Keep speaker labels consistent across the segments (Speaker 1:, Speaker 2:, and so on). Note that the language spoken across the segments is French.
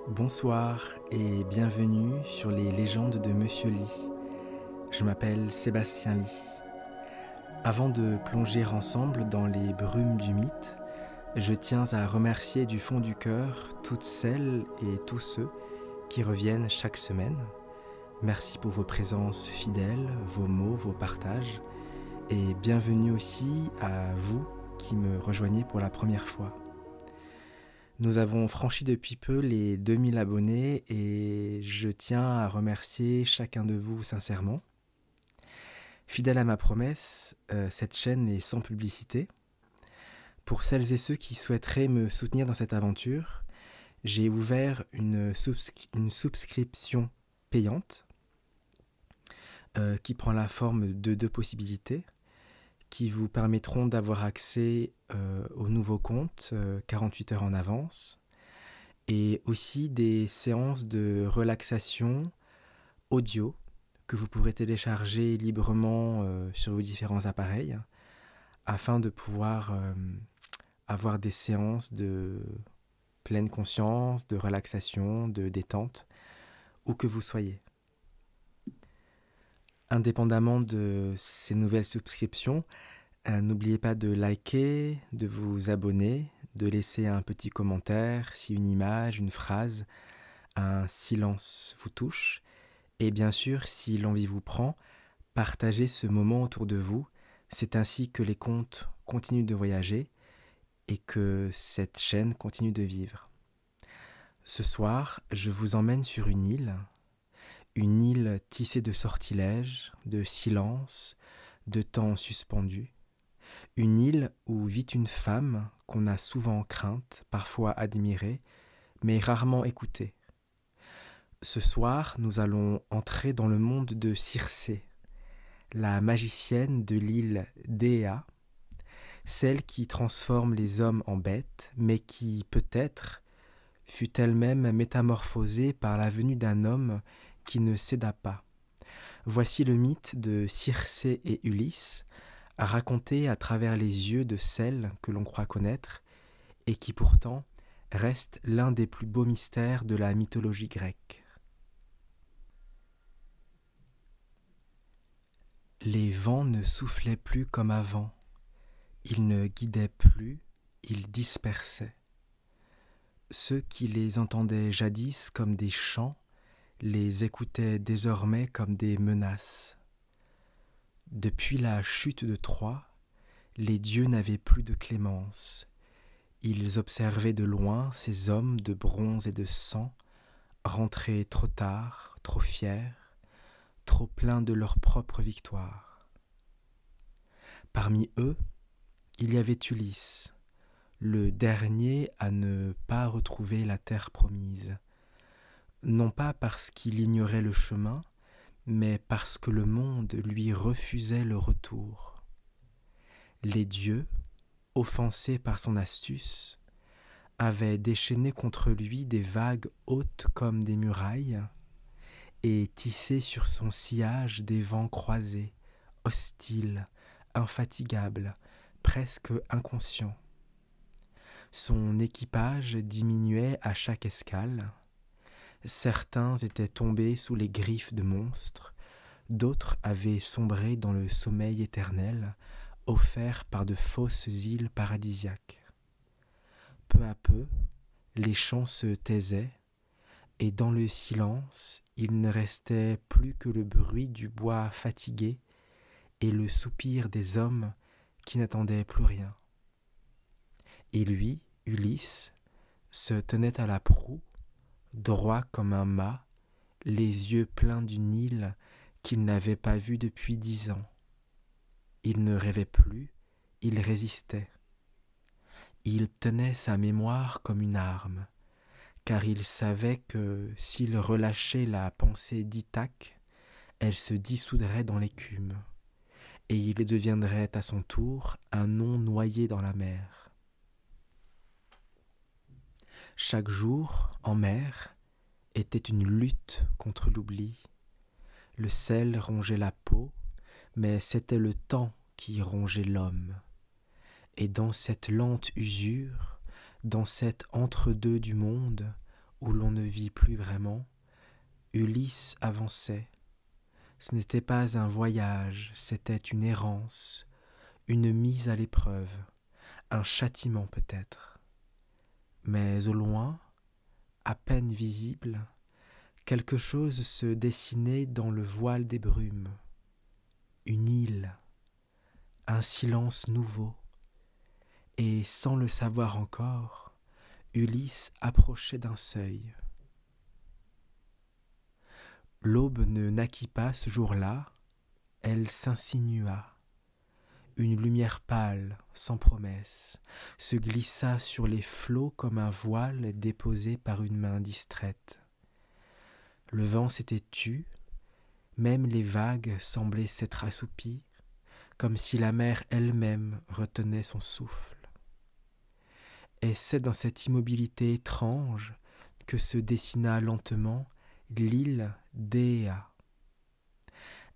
Speaker 1: Bonsoir et bienvenue sur les légendes de Monsieur Lee. Je m'appelle Sébastien Lee. Avant de plonger ensemble dans les brumes du mythe, je tiens à remercier du fond du cœur toutes celles et tous ceux qui reviennent chaque semaine. Merci pour vos présences fidèles, vos mots, vos partages, et bienvenue aussi à vous qui me rejoignez pour la première fois. Nous avons franchi depuis peu les 2000 abonnés et je tiens à remercier chacun de vous sincèrement. Fidèle à ma promesse, cette chaîne est sans publicité. Pour celles et ceux qui souhaiteraient me soutenir dans cette aventure, j'ai ouvert une souscription payante qui prend la forme de deux possibilités qui vous permettront d'avoir accès au nouveau compte 48 heures en avance et aussi des séances de relaxation audio que vous pourrez télécharger librement sur vos différents appareils afin de pouvoir avoir des séances de pleine conscience, de relaxation, de détente, où que vous soyez. Indépendamment de ces nouvelles subscriptions, n'oubliez pas de liker, de vous abonner, de laisser un petit commentaire si une image, une phrase, un silence vous touche. Et bien sûr, si l'envie vous prend, partagez ce moment autour de vous. C'est ainsi que les contes continuent de voyager et que cette chaîne continue de vivre. Ce soir, je vous emmène sur une île tissée de sortilèges, de silence, de temps suspendu. Une île où vit une femme qu'on a souvent crainte, parfois admirée, mais rarement écoutée. Ce soir, nous allons entrer dans le monde de Circé, la magicienne de l'île d'Éa, celle qui transforme les hommes en bêtes, mais qui, peut-être, fut elle-même métamorphosée par la venue d'un homme qui ne céda pas. Voici le mythe de Circé et Ulysse, raconté à travers les yeux de celle que l'on croit connaître et qui pourtant reste l'un des plus beaux mystères de la mythologie grecque. Les vents ne soufflaient plus comme avant, ils ne guidaient plus, ils dispersaient. Ceux qui les entendaient jadis comme des chants les écoutaient désormais comme des menaces. Depuis la chute de Troie, les dieux n'avaient plus de clémence. Ils observaient de loin ces hommes de bronze et de sang, rentrés trop tard, trop fiers, trop pleins de leur propre victoire. Parmi eux, il y avait Ulysse, le dernier à ne pas retrouver la terre promise, non pas parce qu'il ignorait le chemin, mais parce que le monde lui refusait le retour. Les dieux, offensés par son astuce, avaient déchaîné contre lui des vagues hautes comme des murailles et tissé sur son sillage des vents croisés, hostiles, infatigables, presque inconscients. Son équipage diminuait à chaque escale. Certains étaient tombés sous les griffes de monstres, d'autres avaient sombré dans le sommeil éternel, offert par de fausses îles paradisiaques. Peu à peu, les chants se taisaient, et dans le silence, il ne restait plus que le bruit du bois fatigué et le soupir des hommes qui n'attendaient plus rien. Et lui, Ulysse, se tenait à la proue, droit comme un mât, les yeux pleins d'une île qu'il n'avait pas vue depuis 10 ans. Il ne rêvait plus, il résistait. Il tenait sa mémoire comme une arme, car il savait que s'il relâchait la pensée d'Ithaque, elle se dissoudrait dans l'écume, et il deviendrait à son tour un nom noyé dans la mer. Chaque jour, en mer, était une lutte contre l'oubli. Le sel rongeait la peau, mais c'était le temps qui rongeait l'homme. Et dans cette lente usure, dans cet entre-deux du monde, où l'on ne vit plus vraiment, Ulysse avançait. Ce n'était pas un voyage, c'était une errance, une mise à l'épreuve, un châtiment peut-être. Mais au loin, à peine visible, quelque chose se dessinait dans le voile des brumes. Une île, un silence nouveau, et sans le savoir encore, Ulysse approchait d'un seuil. L'aube ne naquit pas ce jour-là, elle s'insinua. Une lumière pâle, sans promesse, se glissa sur les flots comme un voile déposé par une main distraite. Le vent s'était tu, même les vagues semblaient s'être assoupies, comme si la mer elle-même retenait son souffle. Et c'est dans cette immobilité étrange que se dessina lentement l'île d'Éa.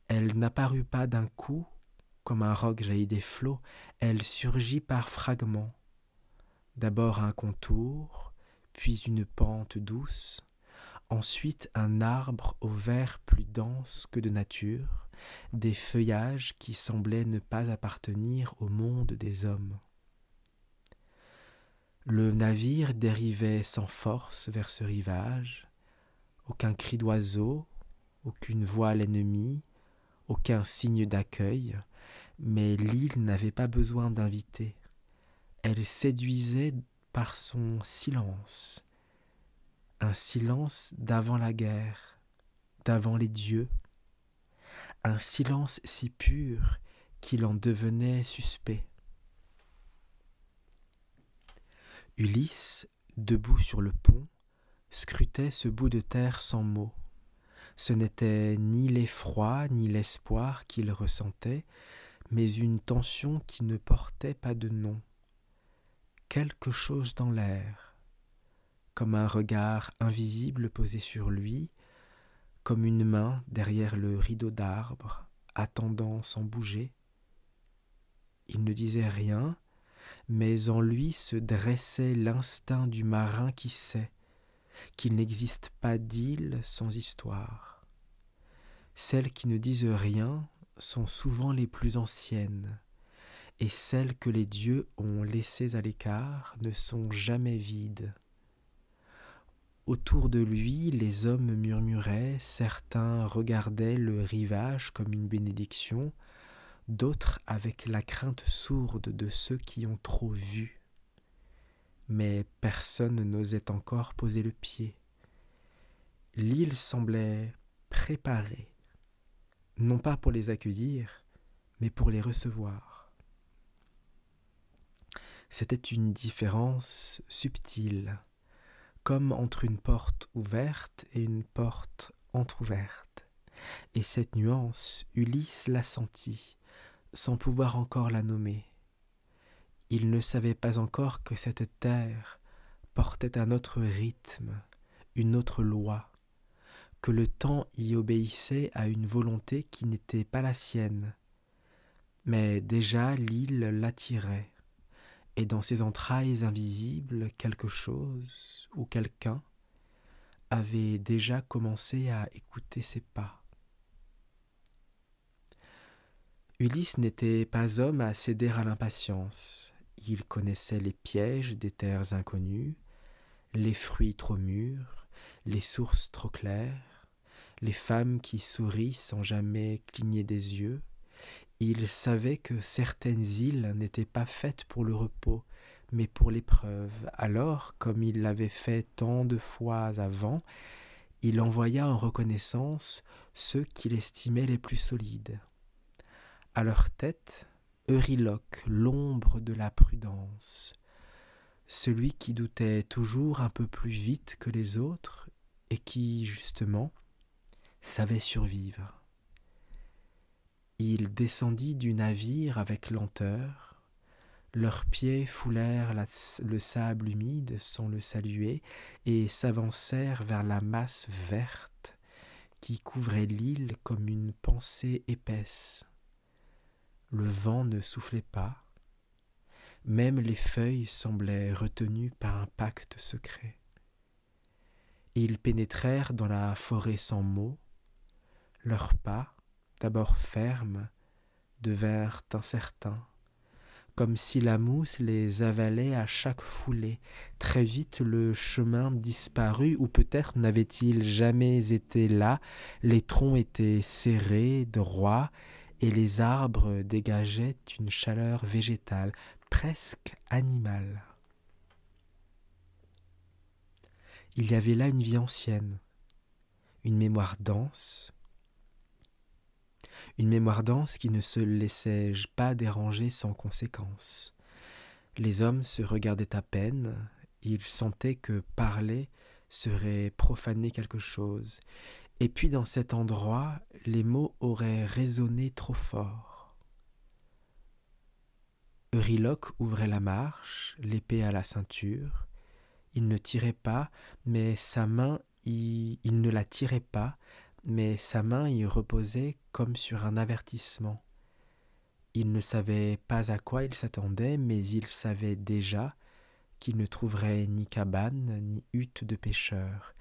Speaker 1: Elle n'apparut pas d'un coup, comme un roc jailli des flots, elle surgit par fragments. D'abord un contour, puis une pente douce, ensuite un arbre au vert plus dense que de nature, des feuillages qui semblaient ne pas appartenir au monde des hommes. Le navire dérivait sans force vers ce rivage, aucun cri d'oiseau, aucune voile ennemie, aucun signe d'accueil, mais l'île n'avait pas besoin d'inviter. Elle séduisait par son silence, un silence d'avant la guerre, d'avant les dieux, un silence si pur qu'il en devenait suspect. Ulysse, debout sur le pont, scrutait ce bout de terre sans mots. Ce n'était ni l'effroi ni l'espoir qu'il ressentait, mais une tension qui ne portait pas de nom. Quelque chose dans l'air, comme un regard invisible posé sur lui, comme une main derrière le rideau d'arbres, attendant sans bouger. Il ne disait rien, mais en lui se dressait l'instinct du marin qui sait qu'il n'existe pas d'île sans histoire. Celles qui ne disent rien sont souvent les plus anciennes, et celles que les dieux ont laissées à l'écart ne sont jamais vides. Autour de lui, les hommes murmuraient, certains regardaient le rivage comme une bénédiction, d'autres avec la crainte sourde de ceux qui ont trop vu. Mais personne n'osait encore poser le pied. L'île semblait préparée, non pas pour les accueillir, mais pour les recevoir. C'était une différence subtile, comme entre une porte ouverte et une porte entr'ouverte. Et cette nuance, Ulysse la sentit, sans pouvoir encore la nommer. Il ne savait pas encore que cette terre portait un autre rythme, une autre loi, que le temps y obéissait à une volonté qui n'était pas la sienne. Mais déjà l'île l'attirait, et dans ses entrailles invisibles, quelque chose ou quelqu'un avait déjà commencé à écouter ses pas. Ulysse n'était pas homme à céder à l'impatience. Il connaissait les pièges des terres inconnues, les fruits trop mûrs, les sources trop claires, les femmes qui sourient sans jamais cligner des yeux. Il savait que certaines îles n'étaient pas faites pour le repos, mais pour l'épreuve. Alors, comme il l'avait fait tant de fois avant, il envoya en reconnaissance ceux qu'il estimait les plus solides. À leur tête, Euryloque, l'ombre de la prudence, celui qui doutait toujours un peu plus vite que les autres et qui, justement, savait survivre. Il descendit du navire avec lenteur, leurs pieds foulèrent le sable humide sans le saluer et s'avancèrent vers la masse verte qui couvrait l'île comme une pensée épaisse. Le vent ne soufflait pas, même les feuilles semblaient retenues par un pacte secret. et ils pénétrèrent dans la forêt sans mots. Leurs pas, d'abord fermes, devinrent incertains, comme si la mousse les avalait à chaque foulée. Très vite le chemin disparut, ou peut-être n'avait-il jamais été là. Les troncs étaient serrés, droits, et les arbres dégageaient une chaleur végétale, presque animale. Il y avait là une vie ancienne, une mémoire dense qui ne se laissait pas déranger sans conséquence. Les hommes se regardaient à peine, ils sentaient que parler serait profaner quelque chose. Et puis dans cet endroit, les mots auraient résonné trop fort. Euryloque ouvrait la marche, l'épée à la ceinture. Il ne tirait pas, mais sa main il ne la tirait pas, mais sa main y reposait comme sur un avertissement. Il ne savait pas à quoi il s'attendait, mais il savait déjà qu'il ne trouverait ni cabane, ni hutte de pêcheurs.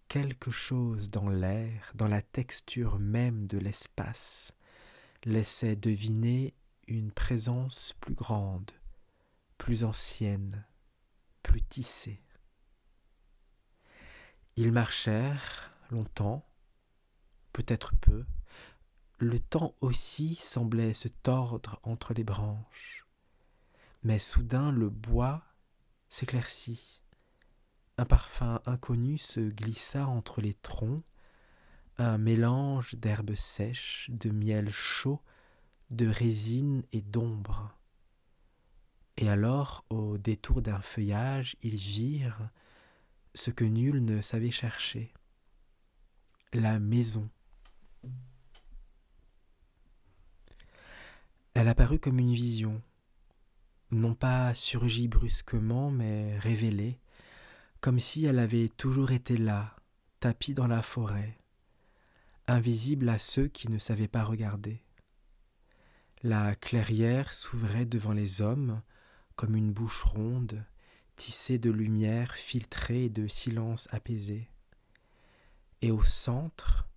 Speaker 1: Quelque chose dans l'air, dans la texture même de l'espace, laissait deviner une présence plus grande, plus ancienne, plus tissée. Ils marchèrent longtemps, peut-être peu. Le temps aussi semblait se tordre entre les branches. Mais soudain le bois s'éclaircit. Un parfum inconnu se glissa entre les troncs, un mélange d'herbes sèches, de miel chaud, de résine et d'ombre. Et alors, au détour d'un feuillage, ils virent ce que nul ne savait chercher, la maison. Elle apparut comme une vision, non pas surgie brusquement, mais révélée, comme si elle avait toujours été là, tapie dans la forêt, invisible à ceux qui ne savaient pas regarder. La clairière s'ouvrait devant les hommes comme une bouche ronde, tissée de lumière filtrée et de silence apaisé. Et au centre,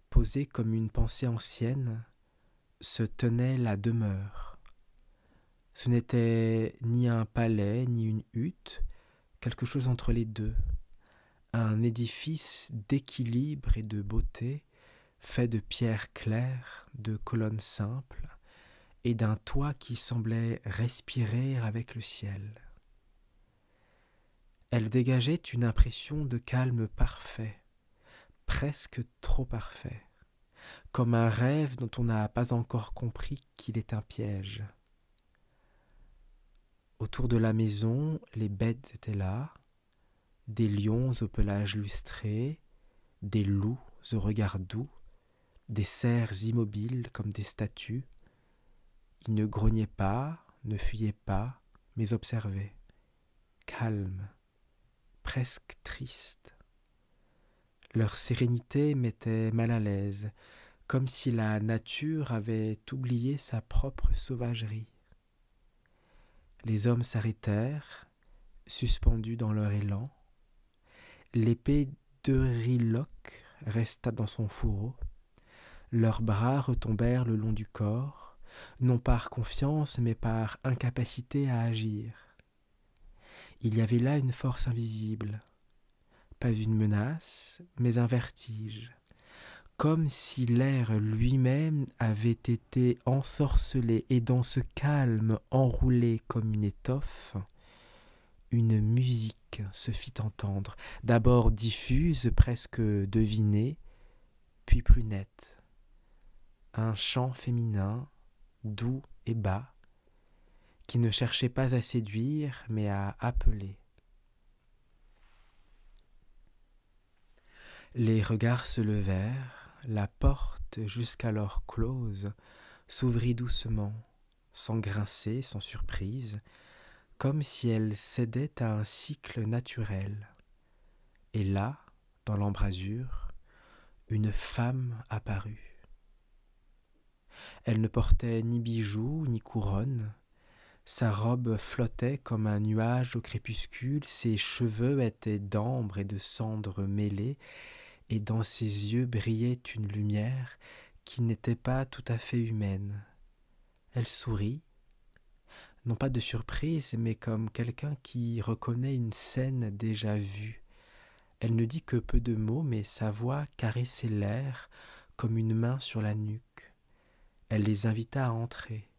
Speaker 1: posée comme une pensée ancienne, se tenait la demeure. Ce n'était ni un palais, ni une hutte, quelque chose entre les deux, un édifice d'équilibre et de beauté, fait de pierres claires, de colonnes simples, et d'un toit qui semblait respirer avec le ciel. Elle dégageait une impression de calme parfait, presque trop parfait, comme un rêve dont on n'a pas encore compris qu'il est un piège. Autour de la maison, les bêtes étaient là, des lions au pelage lustré, des loups au regard doux, des cerfs immobiles comme des statues. Ils ne grognaient pas, ne fuyaient pas, mais observaient, calmes, presque tristes. Leur sérénité mettait mal à l'aise, comme si la nature avait oublié sa propre sauvagerie. Les hommes s'arrêtèrent, suspendus dans leur élan. L'épée d'Euryloque resta dans son fourreau. Leurs bras retombèrent le long du corps, non par confiance, mais par incapacité à agir. Il y avait là une force invisible, pas une menace, mais un vertige, comme si l'air lui-même avait été ensorcelé, et dans ce calme enroulé comme une étoffe, une musique se fit entendre, d'abord diffuse, presque devinée, puis plus nette. Un chant féminin, doux et bas, qui ne cherchait pas à séduire, mais à appeler. Les regards se levèrent, la porte, jusqu'alors close, s'ouvrit doucement, sans grincer, sans surprise, comme si elle cédait à un cycle naturel. Et là, dans l'embrasure, une femme apparut. Elle ne portait ni bijoux, ni couronne, Sa robe flottait comme un nuage au crépuscule, ses cheveux étaient d'ambre et de cendre mêlés, et dans ses yeux brillait une lumière qui n'était pas tout à fait humaine. Elle sourit, non pas de surprise, mais comme quelqu'un qui reconnaît une scène déjà vue. Elle ne dit que peu de mots, mais sa voix caressait l'air comme une main sur la nuque. Elle les invita à entrer,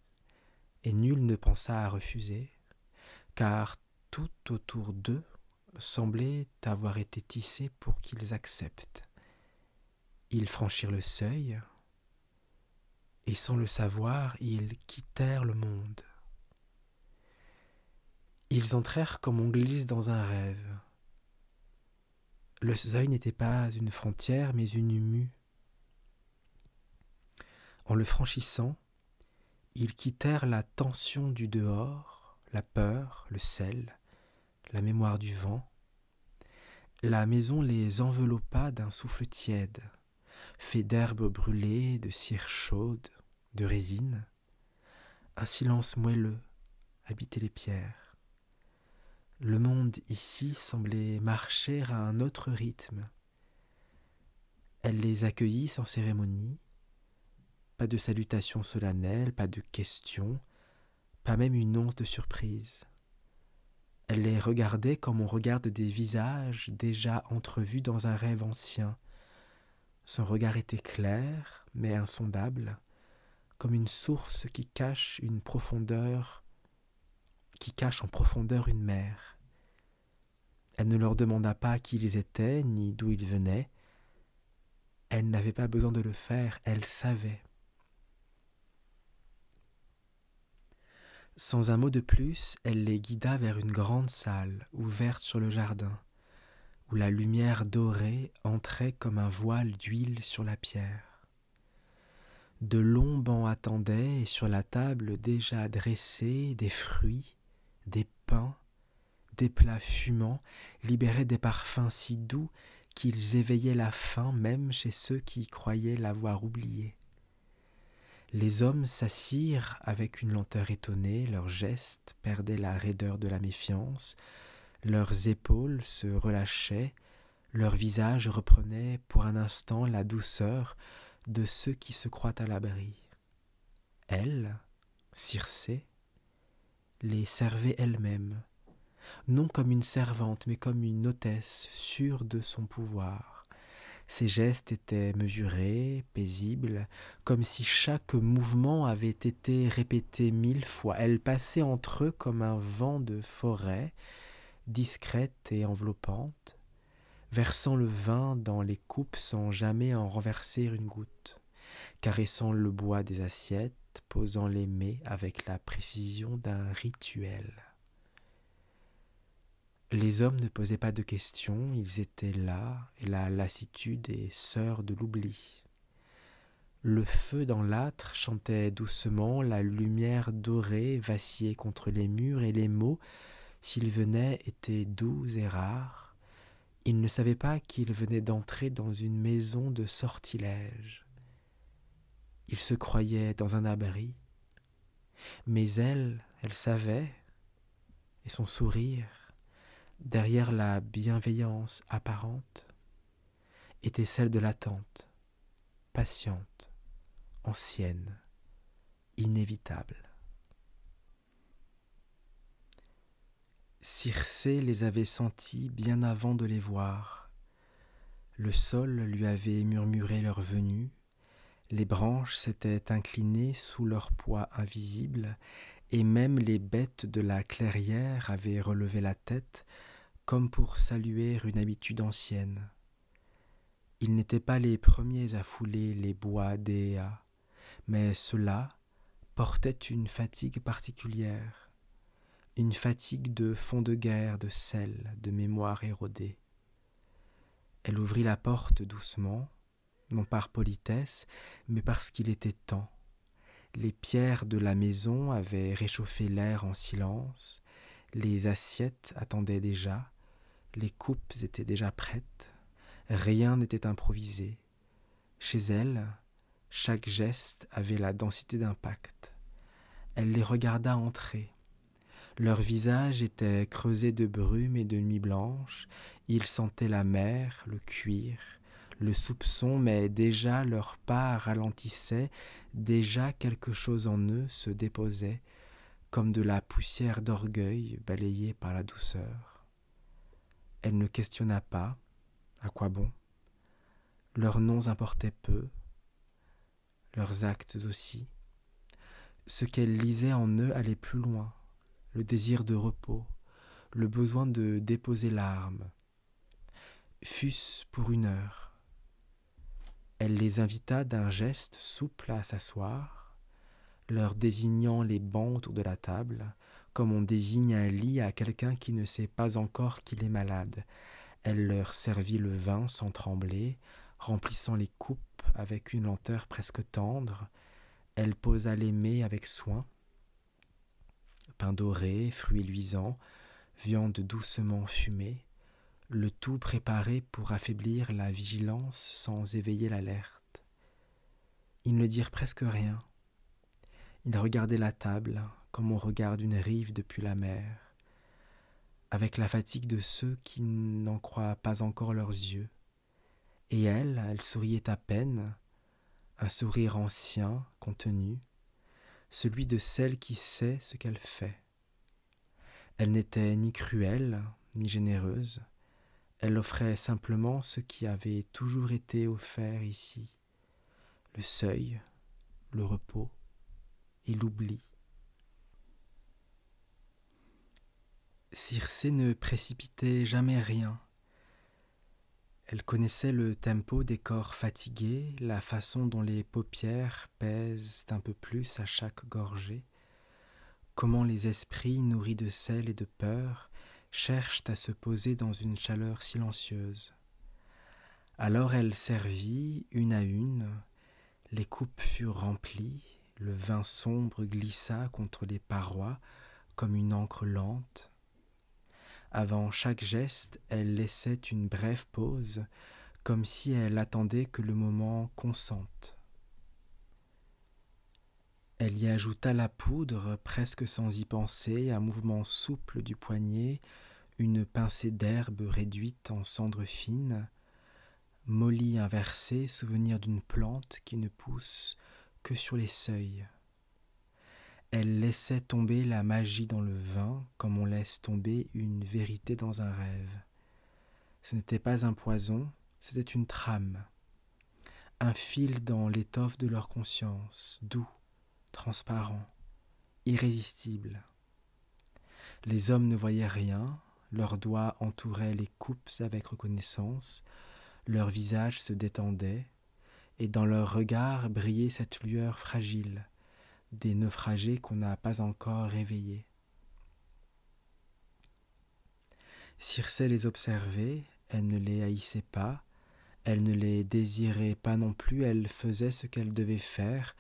Speaker 1: et nul ne pensa à refuser, car tout autour d'eux semblait avoir été tissé pour qu'ils acceptent. Ils franchirent le seuil, et sans le savoir, ils quittèrent le monde. Ils entrèrent comme on glisse dans un rêve. Le seuil n'était pas une frontière, mais une mue. En le franchissant, ils quittèrent la tension du dehors, la peur, le sel, la mémoire du vent. La maison les enveloppa d'un souffle tiède, fait d'herbes brûlées, de cire chaude, de résine. Un silence moelleux habitait les pierres. Le monde ici semblait marcher à un autre rythme. Elle les accueillit sans cérémonie, pas de salutation solennelle, pas de questions, pas même une once de surprise. Elle les regardait comme on regarde des visages déjà entrevus dans un rêve ancien. Son regard était clair, mais insondable, comme une source qui cache en profondeur une mer. Elle ne leur demanda pas qui ils étaient, ni d'où ils venaient. Elle n'avait pas besoin de le faire, elle savait. Sans un mot de plus, elle les guida vers une grande salle, ouverte sur le jardin, où la lumière dorée entrait comme un voile d'huile sur la pierre. De longs bancs attendaient, et sur la table déjà dressée, des fruits, des pains, des plats fumants libéraient des parfums si doux qu'ils éveillaient la faim même chez ceux qui croyaient l'avoir oubliée. Les hommes s'assirent avec une lenteur étonnée, leurs gestes perdaient la raideur de la méfiance, leurs épaules se relâchaient, leurs visages reprenaient pour un instant la douceur de ceux qui se croient à l'abri. Elle, Circé, les servait elle-même, non comme une servante, mais comme une hôtesse sûre de son pouvoir. Ses gestes étaient mesurés, paisibles, comme si chaque mouvement avait été répété 1000 fois. Elle passait entre eux comme un vent de forêt, discrète et enveloppante, versant le vin dans les coupes sans jamais en renverser une goutte, caressant le bois des assiettes, posant les mets avec la précision d'un rituel. Les hommes ne posaient pas de questions, ils étaient là, et la lassitude est sœur de l'oubli. Le feu dans l'âtre chantait doucement, la lumière dorée vacillait contre les murs, et les mots, s'ils venaient, étaient doux et rares. Ils ne savaient pas qu'ils venaient d'entrer dans une maison de sortilège. Ils se croyaient dans un abri, mais elle savait, et son sourire, derrière la bienveillance apparente, était celle de l'attente, patiente, ancienne, inévitable. Circé les avait sentis bien avant de les voir. Le sol lui avait murmuré leur venue, les branches s'étaient inclinées sous leur poids invisible, et même les bêtes de la clairière avaient relevé la tête, comme pour saluer une habitude ancienne. Ils n'étaient pas les premiers à fouler les bois d'Éa, mais ceux-là portaient une fatigue particulière, une fatigue de fond de guerre, de sel, de mémoire érodée. Elle ouvrit la porte doucement, non par politesse, mais parce qu'il était temps. Les pierres de la maison avaient réchauffé l'air en silence, les assiettes attendaient déjà, les coupes étaient déjà prêtes, rien n'était improvisé. Chez elle, chaque geste avait la densité d'impact. Elle les regarda entrer, Leurs visages étaient creusés de brume et de nuit blanche, ils sentaient la mer, le cuir, le soupçon, mais déjà leurs pas ralentissaient, déjà quelque chose en eux se déposait, comme de la poussière d'orgueil balayée par la douceur. Elle ne questionna pas, à quoi bon? Leurs noms importaient peu, leurs actes aussi. Ce qu'elle lisait en eux allait plus loin, le désir de repos, le besoin de déposer l'arme. Fût-ce pour 1 heure. Elle les invita d'un geste souple à s'asseoir, leur désignant les bancs autour de la table, comme on désigne un lit à quelqu'un qui ne sait pas encore qu'il est malade. Elle leur servit le vin sans trembler, remplissant les coupes avec une lenteur presque tendre. Elle posa les mets avec soin. Pain doré, fruits luisants, viande doucement fumée, le tout préparé pour affaiblir la vigilance sans éveiller l'alerte. Ils ne dirent presque rien. Ils regardaient la table comme on regarde une rive depuis la mer, avec la fatigue de ceux qui n'en croient pas encore leurs yeux. Et elle souriait à peine, un sourire ancien, contenu, celui de celle qui sait ce qu'elle fait. Elle n'était ni cruelle, ni généreuse, elle offrait simplement ce qui avait toujours été offert ici, le seuil, le repos et l'oubli. Circé ne précipitait jamais rien. Elle connaissait le tempo des corps fatigués, la façon dont les paupières pèsent un peu plus à chaque gorgée, comment les esprits nourris de sel et de peur cherchent à se poser dans une chaleur silencieuse. Alors elle servit, une à une, les coupes furent remplies, le vin sombre glissa contre les parois comme une encre lente. Avant chaque geste, elle laissait une brève pause, comme si elle attendait que le moment consente. Elle y ajouta la poudre, presque sans y penser, un mouvement souple du poignet, une pincée d'herbe réduite en cendres fines, molly inversée, souvenir d'une plante qui ne pousse que sur les seuils. Elle laissait tomber la magie dans le vin comme on laisse tomber une vérité dans un rêve. Ce n'était pas un poison, c'était une trame, un fil dans l'étoffe de leur conscience, doux, transparent, irrésistible. Les hommes ne voyaient rien, leurs doigts entouraient les coupes avec reconnaissance, leurs visages se détendaient, et dans leurs regards brillait cette lueur fragile, des naufragés qu'on n'a pas encore réveillés. Circé les observait, elle ne les haïssait pas, elle ne les désirait pas non plus, elle faisait ce qu'elle devait faire,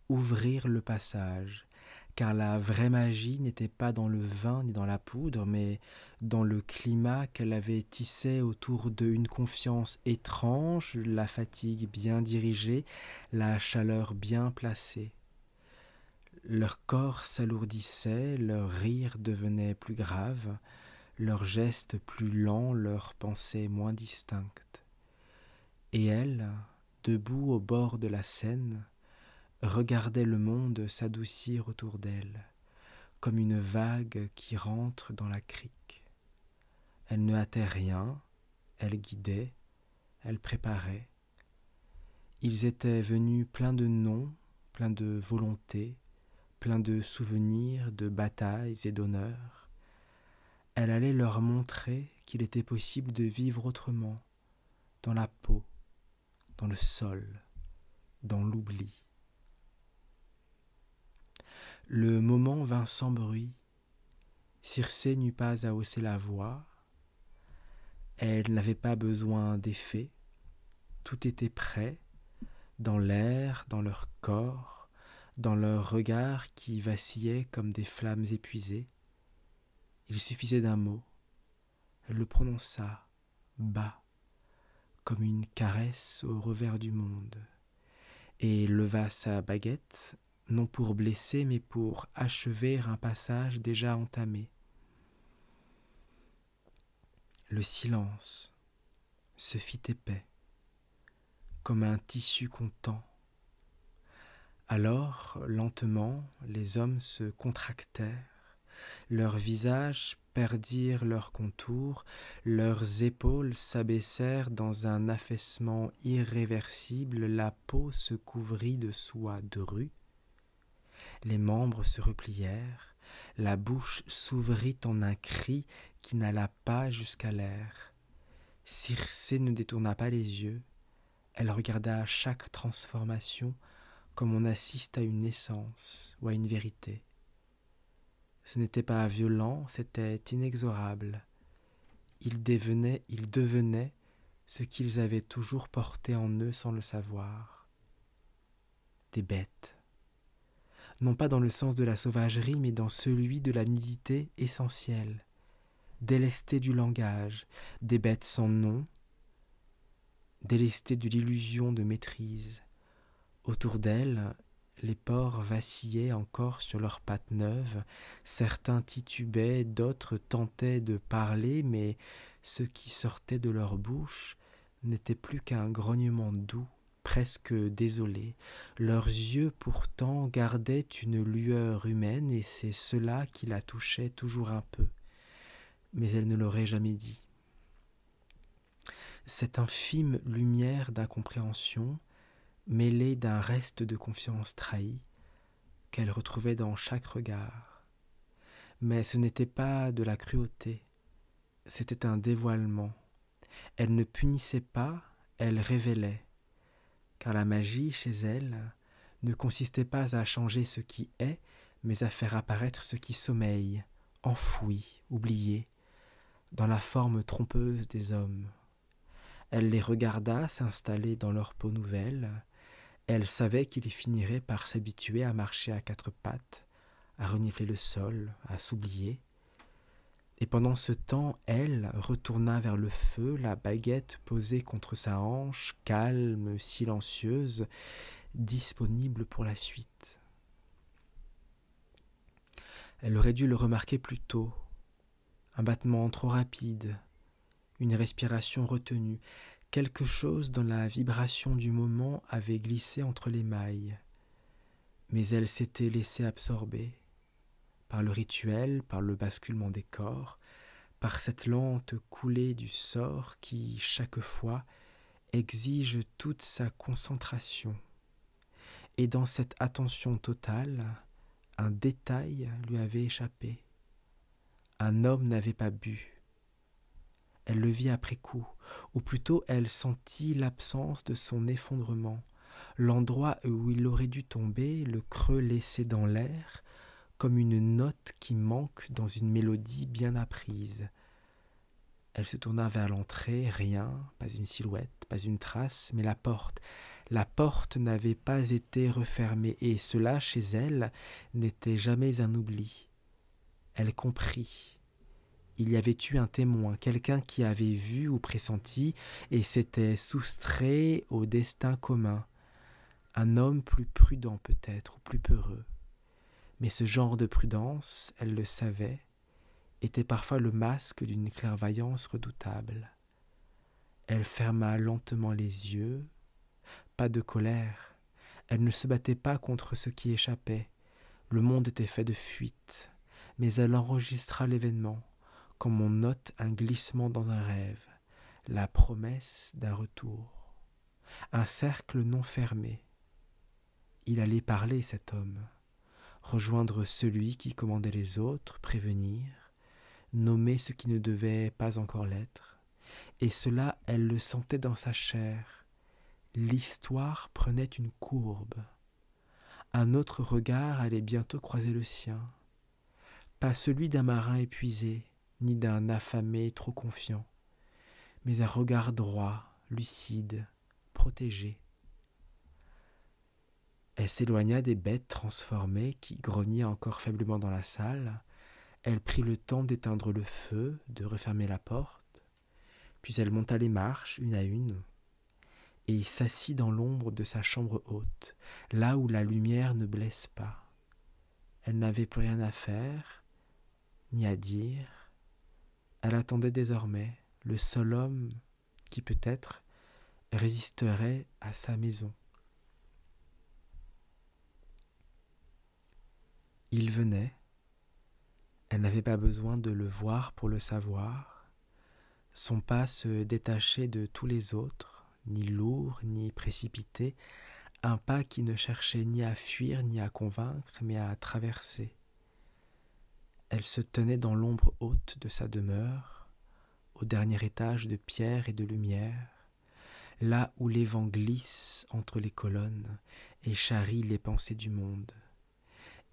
Speaker 1: ouvrir le passage, car la vraie magie n'était pas dans le vin ni dans la poudre, mais dans le climat qu'elle avait tissé autour d'eux, une confiance étrange, la fatigue bien dirigée, la chaleur bien placée. Leur corps s'alourdissait, leur rire devenait plus grave, leurs gestes plus lents, leurs pensées moins distinctes. Et elle, debout au bord de la Seine, regardait le monde s'adoucir autour d'elle, comme une vague qui rentre dans la crique. Elle ne hâtait rien, elle guidait, elle préparait. Ils étaient venus pleins de noms, pleins de volonté, pleins de souvenirs, de batailles et d'honneurs. Elle allait leur montrer qu'il était possible de vivre autrement, dans la peau, dans le sol, dans l'oubli. Le moment vint sans bruit. Circé n'eut pas à hausser la voix. Elle n'avait pas besoin d'effet. Tout était prêt, dans l'air, dans leur corps, dans leurs regards qui vacillaient comme des flammes épuisées. Il suffisait d'un mot. Elle le prononça, bas, comme une caresse au revers du monde, et leva sa baguette, non pour blesser, mais pour achever un passage déjà entamé. Le silence se fit épais, comme un tissu qu'on tend. Alors, lentement, les hommes se contractèrent, leurs visages perdirent leurs contours, leurs épaules s'abaissèrent dans un affaissement irréversible, la peau se couvrit de soie drue, les membres se replièrent, la bouche s'ouvrit en un cri qui n'alla pas jusqu'à l'air. Circé ne détourna pas les yeux, elle regarda chaque transformation comme on assiste à une naissance ou à une vérité. Ce n'était pas violent, c'était inexorable. Ils devenaient ce qu'ils avaient toujours porté en eux sans le savoir. Des bêtes. Non pas dans le sens de la sauvagerie, mais dans celui de la nudité essentielle, délestées du langage, des bêtes sans nom, délestées de l'illusion de maîtrise. Autour d'elles, les porcs vacillaient encore sur leurs pattes neuves, certains titubaient, d'autres tentaient de parler, mais ce qui sortait de leur bouche n'était plus qu'un grognement doux, presque désolé. Leurs yeux pourtant gardaient une lueur humaine, et c'est cela qui la touchait toujours un peu, mais elle ne l'aurait jamais dit. Cette infime lumière d'incompréhension, mêlée d'un reste de confiance trahie, qu'elle retrouvait dans chaque regard. Mais ce n'était pas de la cruauté, c'était un dévoilement. Elle ne punissait pas, elle révélait, car la magie, chez elle, ne consistait pas à changer ce qui est, mais à faire apparaître ce qui sommeille, enfoui, oublié, dans la forme trompeuse des hommes. Elle les regarda s'installer dans leur peau nouvelle. Elle savait qu'ils finiraient par s'habituer à marcher à quatre pattes, à renifler le sol, à s'oublier. Et pendant ce temps, elle retourna vers le feu, la baguette posée contre sa hanche, calme, silencieuse, disponible pour la suite. Elle aurait dû le remarquer plus tôt. Un battement trop rapide, une respiration retenue, quelque chose dans la vibration du moment avait glissé entre les mailles. Mais elle s'était laissée absorber par le rituel, par le basculement des corps, par cette lente coulée du sort qui, chaque fois, exige toute sa concentration. Et dans cette attention totale, un détail lui avait échappé. Un homme n'avait pas bu. Elle le vit après coup, ou plutôt elle sentit l'absence de son effondrement, l'endroit où il aurait dû tomber, le creux laissé dans l'air, comme une note qui manque dans une mélodie bien apprise. Elle se tourna vers l'entrée, rien, pas une silhouette, pas une trace, mais la porte. La porte n'avait pas été refermée, et cela, chez elle, n'était jamais un oubli. Elle comprit. Il y avait eu un témoin, quelqu'un qui avait vu ou pressenti, et s'était soustrait au destin commun. Un homme plus prudent peut-être, ou plus peureux. Mais ce genre de prudence, elle le savait, était parfois le masque d'une clairvoyance redoutable. Elle ferma lentement les yeux, pas de colère. Elle ne se battait pas contre ce qui échappait. Le monde était fait de fuite, mais elle enregistra l'événement, comme on note un glissement dans un rêve, la promesse d'un retour. Un cercle non fermé. Il allait parler, cet homme, rejoindre celui qui commandait les autres, prévenir, nommer ce qui ne devait pas encore l'être, et cela, elle le sentait dans sa chair. L'histoire prenait une courbe. Un autre regard allait bientôt croiser le sien, pas celui d'un marin épuisé, ni d'un affamé trop confiant, mais un regard droit, lucide, protégé. Elle s'éloigna des bêtes transformées qui grognaient encore faiblement dans la salle. Elle prit le temps d'éteindre le feu, de refermer la porte, puis elle monta les marches une à une, et s'assit dans l'ombre de sa chambre haute, là où la lumière ne blesse pas. Elle n'avait plus rien à faire, ni à dire. Elle attendait désormais le seul homme qui peut-être résisterait à sa maison. Il venait, elle n'avait pas besoin de le voir pour le savoir. Son pas se détachait de tous les autres, ni lourd, ni précipité, un pas qui ne cherchait ni à fuir, ni à convaincre, mais à traverser. Elle se tenait dans l'ombre haute de sa demeure, au dernier étage de pierre et de lumière, là où les vents glissent entre les colonnes et charrient les pensées du monde.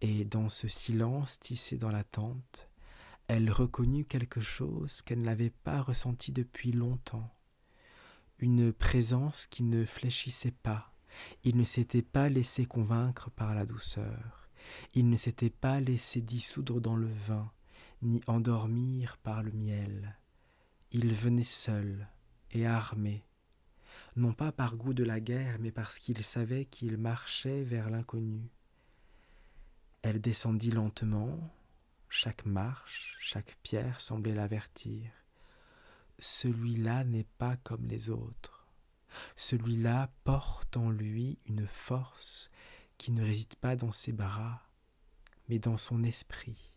Speaker 1: Et dans ce silence tissé dans la tente, elle reconnut quelque chose qu'elle n'avait pas ressenti depuis longtemps, une présence qui ne fléchissait pas. Il ne s'était pas laissé convaincre par la douceur, il ne s'était pas laissé dissoudre dans le vin, ni endormir par le miel. Il venait seul et armé, non pas par goût de la guerre, mais parce qu'il savait qu'il marchait vers l'inconnu. Elle descendit lentement, chaque marche, chaque pierre semblait l'avertir. Celui-là n'est pas comme les autres. Celui-là porte en lui une force qui ne réside pas dans ses bras, mais dans son esprit.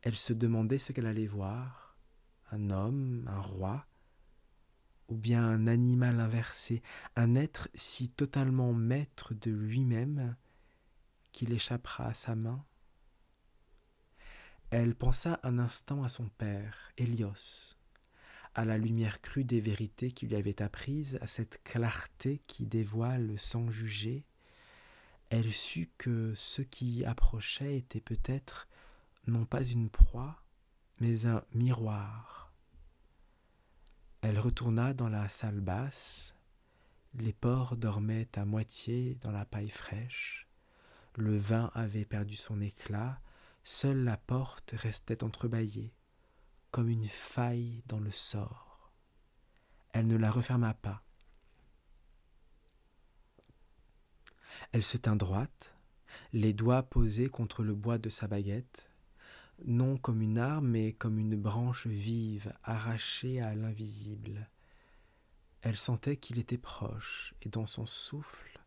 Speaker 1: Elle se demandait ce qu'elle allait voir, un homme, un roi, ou bien un animal inversé, un être si totalement maître de lui-même qu'il échappera à sa main. Elle pensa un instant à son père, Hélios, à la lumière crue des vérités qu'il lui avait apprises, à cette clarté qui dévoile sans juger. Elle sut que ce qui approchait était peut-être non pas une proie, mais un miroir. Elle retourna dans la salle basse. Les porcs dormaient à moitié dans la paille fraîche. Le vin avait perdu son éclat, seule la porte restait entrebâillée, comme une faille dans le sort. Elle ne la referma pas. Elle se tint droite, les doigts posés contre le bois de sa baguette, non comme une arme, mais comme une branche vive, arrachée à l'invisible. Elle sentait qu'il était proche, et dans son souffle,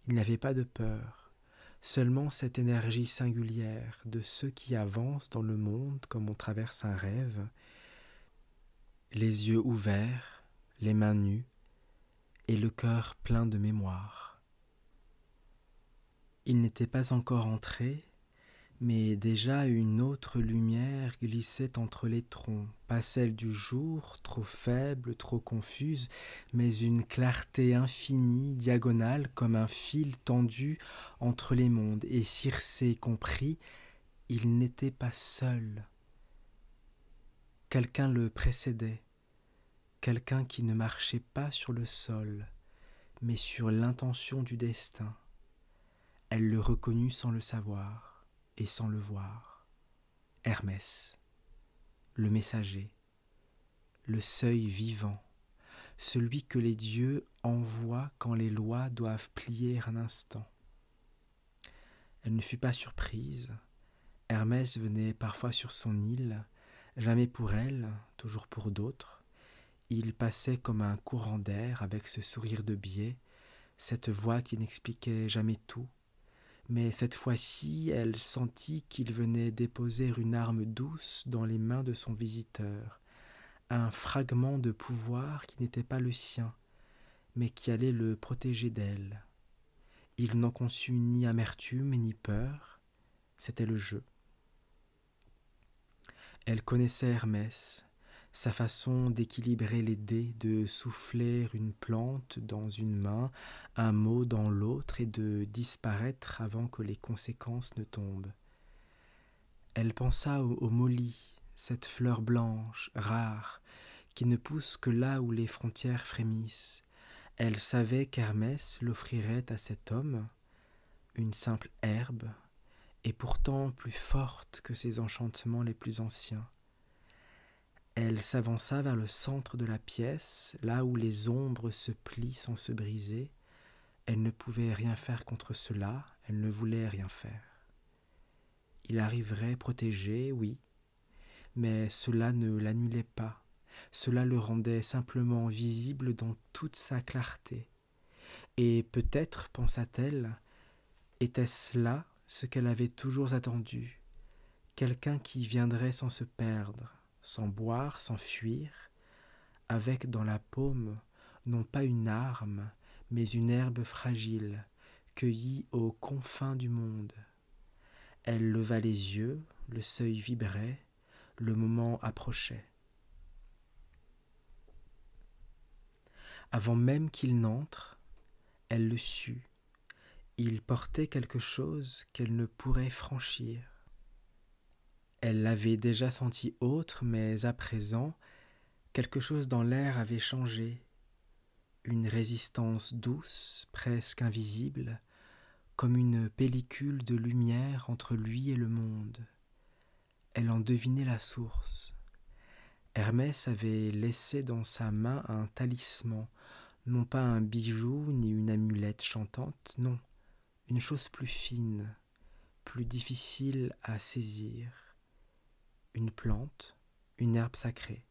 Speaker 1: il n'avait pas de peur, seulement cette énergie singulière de ceux qui avancent dans le monde comme on traverse un rêve, les yeux ouverts, les mains nues, et le cœur plein de mémoire. Il n'était pas encore entré, mais déjà une autre lumière glissait entre les troncs, pas celle du jour, trop faible, trop confuse, mais une clarté infinie, diagonale, comme un fil tendu entre les mondes. Et Circé comprit, il n'était pas seul. Quelqu'un le précédait, quelqu'un qui ne marchait pas sur le sol, mais sur l'intention du destin. Elle le reconnut sans le savoir et sans le voir. Hermès, le messager, le seuil vivant, celui que les dieux envoient quand les lois doivent plier un instant. Elle ne fut pas surprise. Hermès venait parfois sur son île, jamais pour elle, toujours pour d'autres. Il passait comme un courant d'air avec ce sourire de biais, cette voix qui n'expliquait jamais tout. Mais cette fois-ci, elle sentit qu'il venait déposer une arme douce dans les mains de son visiteur, un fragment de pouvoir qui n'était pas le sien, mais qui allait le protéger d'elle. Il n'en conçut ni amertume ni peur, c'était le jeu. Elle connaissait Hermès, sa façon d'équilibrer les dés, de souffler une plante dans une main, un mot dans l'autre et de disparaître avant que les conséquences ne tombent. Elle pensa au molly, cette fleur blanche, rare, qui ne pousse que là où les frontières frémissent. Elle savait qu'Hermès l'offrirait à cet homme, une simple herbe, et pourtant plus forte que ses enchantements les plus anciens. Elle s'avança vers le centre de la pièce, là où les ombres se plient sans se briser. Elle ne pouvait rien faire contre cela, elle ne voulait rien faire. Il arriverait protégé, oui, mais cela ne l'annulait pas. Cela le rendait simplement visible dans toute sa clarté. Et peut-être, pensa-t-elle, était-ce là ce qu'elle avait toujours attendu, quelqu'un qui viendrait sans se perdre, sans boire, sans fuir, avec dans la paume non pas une arme, mais une herbe fragile, cueillie aux confins du monde. Elle leva les yeux, le seuil vibrait, le moment approchait. Avant même qu'il n'entre, elle le sut. Il portait quelque chose qu'elle ne pourrait franchir. Elle l'avait déjà senti autre, mais à présent, quelque chose dans l'air avait changé. Une résistance douce, presque invisible, comme une pellicule de lumière entre lui et le monde. Elle en devinait la source. Hermès avait laissé dans sa main un talisman, non pas un bijou ni une amulette chantante, non, une chose plus fine, plus difficile à saisir, une plante, une herbe sacrée.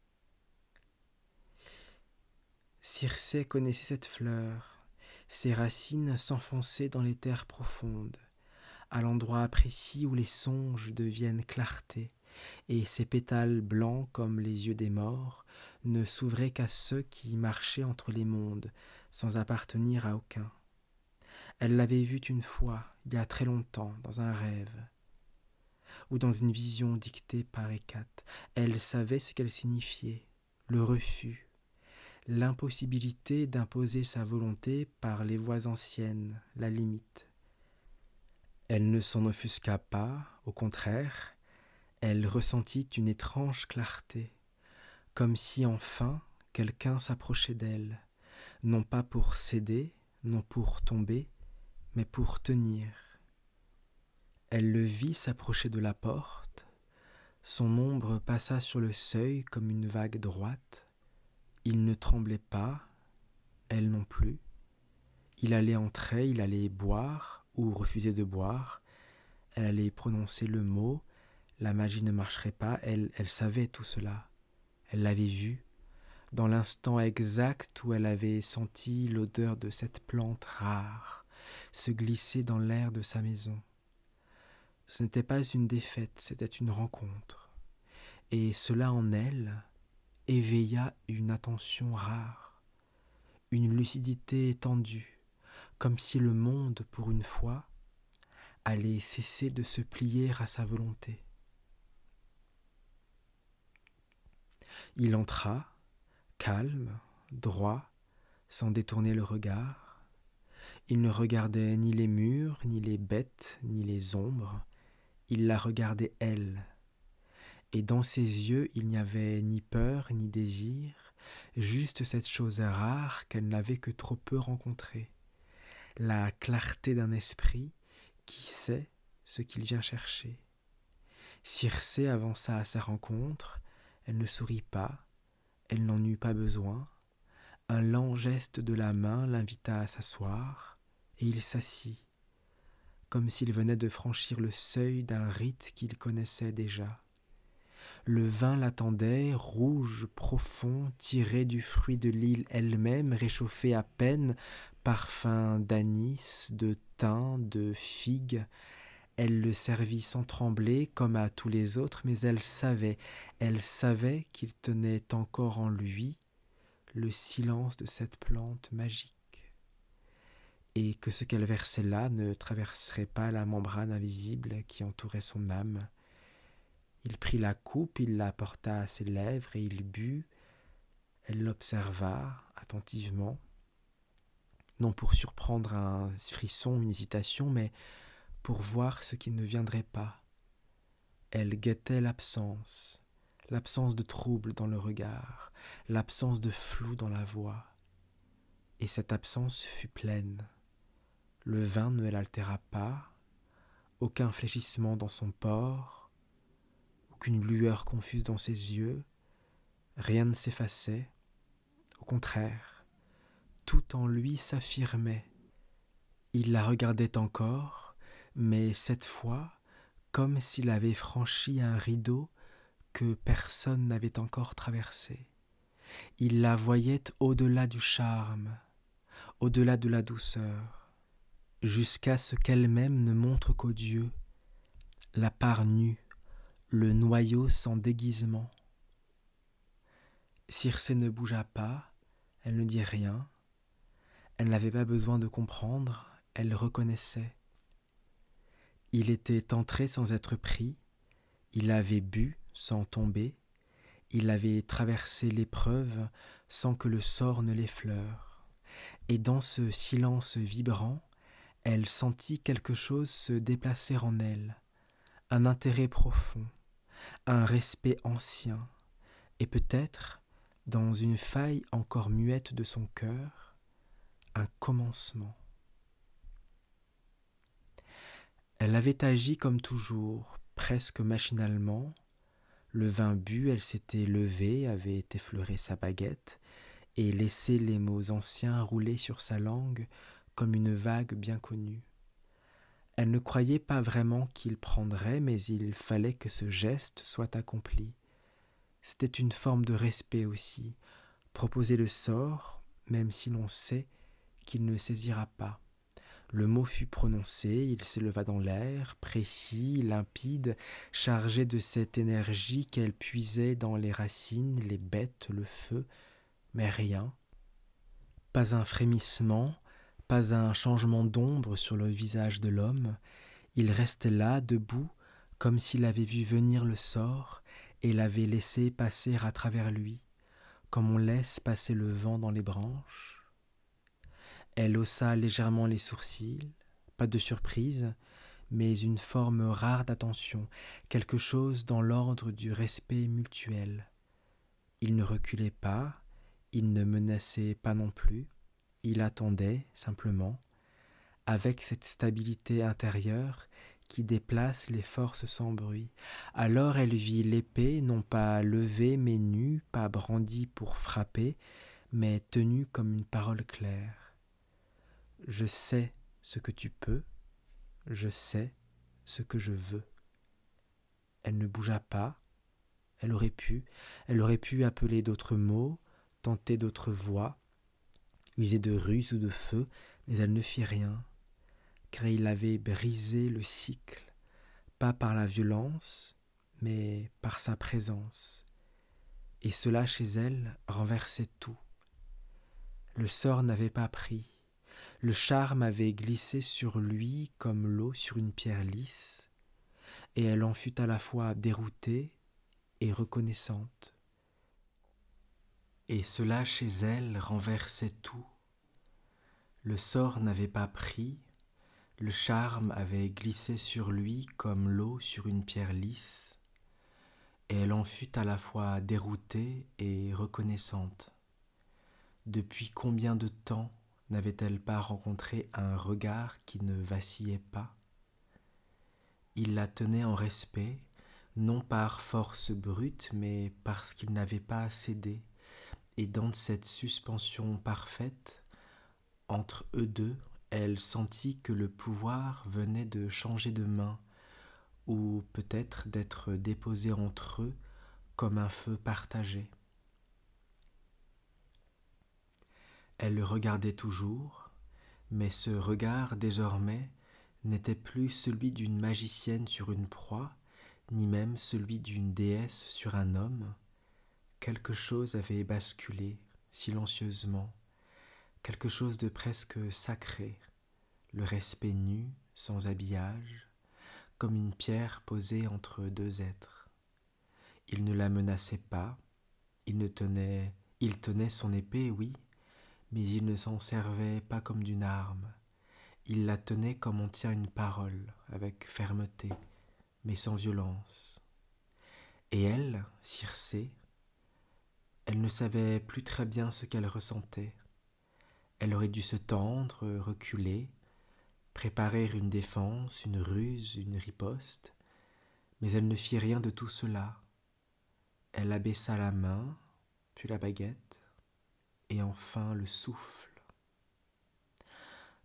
Speaker 1: Circé connaissait cette fleur, ses racines s'enfonçaient dans les terres profondes, à l'endroit précis où les songes deviennent clarté, et ses pétales blancs comme les yeux des morts ne s'ouvraient qu'à ceux qui marchaient entre les mondes, sans appartenir à aucun. Elle l'avait vue une fois, il y a très longtemps, dans un rêve, ou dans une vision dictée par Hécate. Elle savait ce qu'elle signifiait, le refus, l'impossibilité d'imposer sa volonté par les voies anciennes, la limite. Elle ne s'en offusqua pas, au contraire, elle ressentit une étrange clarté, comme si enfin quelqu'un s'approchait d'elle, non pas pour céder, non pour tomber, mais pour tenir. Elle le vit s'approcher de la porte, son ombre passa sur le seuil comme une vague droite. Il ne tremblait pas, elle non plus. Il allait entrer, il allait boire ou refuser de boire. Elle allait prononcer le mot, la magie ne marcherait pas, elle savait tout cela. Elle l'avait vu, dans l'instant exact où elle avait senti l'odeur de cette plante rare se glisser dans l'air de sa maison. Ce n'était pas une défaite, c'était une rencontre. Et cela en elle éveilla une attention rare, une lucidité étendue, comme si le monde, pour une fois, allait cesser de se plier à sa volonté. Il entra, calme, droit, sans détourner le regard. Il ne regardait ni les murs, ni les bêtes, ni les ombres. Il la regardait elle. Et dans ses yeux, il n'y avait ni peur, ni désir, juste cette chose rare qu'elle n'avait que trop peu rencontrée. La clarté d'un esprit qui sait ce qu'il vient chercher. Circé avança à sa rencontre, elle ne sourit pas, elle n'en eut pas besoin. Un lent geste de la main l'invita à s'asseoir, et il s'assit, comme s'il venait de franchir le seuil d'un rite qu'il connaissait déjà. Le vin l'attendait, rouge, profond, tiré du fruit de l'île elle-même, réchauffé à peine, parfum d'anis, de thym, de figue. Elle le servit sans trembler, comme à tous les autres, mais elle savait qu'il tenait encore en lui le silence de cette plante magique, et que ce qu'elle versait là ne traverserait pas la membrane invisible qui entourait son âme. Il prit la coupe, il la porta à ses lèvres et il but. Elle l'observa attentivement, non pour surprendre un frisson, une hésitation, mais pour voir ce qui ne viendrait pas. Elle guettait l'absence de trouble dans le regard, l'absence de flou dans la voix. Et cette absence fut pleine. Le vin ne l'altéra pas, aucun fléchissement dans son port, aucune lueur confuse dans ses yeux, Rien ne s'effaçait, au contraire, tout en lui s'affirmait. Il la regardait encore, mais cette fois, comme s'il avait franchi un rideau que personne n'avait encore traversé. Il la voyait au-delà du charme, au-delà de la douceur, jusqu'à ce qu'elle-même ne montre qu'aux dieux la part nue, le noyau sans déguisement. Circé ne bougea pas, elle ne dit rien, elle n'avait pas besoin de comprendre, elle reconnaissait. Il était entré sans être pris, il avait bu sans tomber, il avait traversé l'épreuve sans que le sort ne l'effleure. Et dans ce silence vibrant, elle sentit quelque chose se déplacer en elle, un intérêt profond, un respect ancien, et peut-être, dans une faille encore muette de son cœur, un commencement. Elle avait agi comme toujours, presque machinalement. Le vin bu, elle s'était levée, avait effleuré sa baguette et laissé les mots anciens rouler sur sa langue comme une vague bien connue. Elle ne croyait pas vraiment qu'il prendrait, mais il fallait que ce geste soit accompli. C'était une forme de respect aussi, proposer le sort, même si l'on sait qu'il ne saisira pas. Le mot fut prononcé, il s'éleva dans l'air, précis, limpide, chargé de cette énergie qu'elle puisait dans les racines, les bêtes, le feu, mais rien. Pas un frémissement, pas un changement d'ombre sur le visage de l'homme. Il restait là, debout, comme s'il avait vu venir le sort et l'avait laissé passer à travers lui, comme on laisse passer le vent dans les branches. Elle haussa légèrement les sourcils, pas de surprise, mais une forme rare d'attention, quelque chose dans l'ordre du respect mutuel. Il ne reculait pas, il ne menaçait pas non plus, il attendait simplement, avec cette stabilité intérieure qui déplace les forces sans bruit. Alors elle vit l'épée non pas levée mais nue, pas brandie pour frapper, mais tenue comme une parole claire. Je sais ce que tu peux, je sais ce que je veux. Elle ne bougea pas, elle aurait pu appeler d'autres mots, tenter d'autres voix, user de ruse ou de feu, mais elle ne fit rien, car il avait brisé le cycle, pas par la violence, mais par sa présence. Et cela chez elle renversait tout. Le sort n'avait pas pris. Le charme avait glissé sur lui comme l'eau sur une pierre lisse, et elle en fut à la fois déroutée et reconnaissante. Et cela chez elle renversait tout. Le sort n'avait pas pris, le charme avait glissé sur lui comme l'eau sur une pierre lisse, et elle en fut à la fois déroutée et reconnaissante. Depuis combien de temps n'avait-elle pas rencontré un regard qui ne vacillait pas? Il la tenait en respect, non par force brute, mais parce qu'il n'avait pas cédé, et dans cette suspension parfaite, entre eux deux, elle sentit que le pouvoir venait de changer de main, ou peut-être d'être déposé entre eux comme un feu partagé. Elle le regardait toujours, mais ce regard désormais n'était plus celui d'une magicienne sur une proie, ni même celui d'une déesse sur un homme. Quelque chose avait basculé, silencieusement, quelque chose de presque sacré, le respect nu, sans habillage, comme une pierre posée entre deux êtres. Il ne la menaçait pas, il tenait son épée, oui, mais il ne s'en servait pas comme d'une arme. Il la tenait comme on tient une parole, avec fermeté, mais sans violence. Et elle, Circé, elle ne savait plus très bien ce qu'elle ressentait. Elle aurait dû se tendre, reculer, préparer une défense, une ruse, une riposte, mais elle ne fit rien de tout cela. Elle abaissa la main, puis la baguette, et enfin le souffle.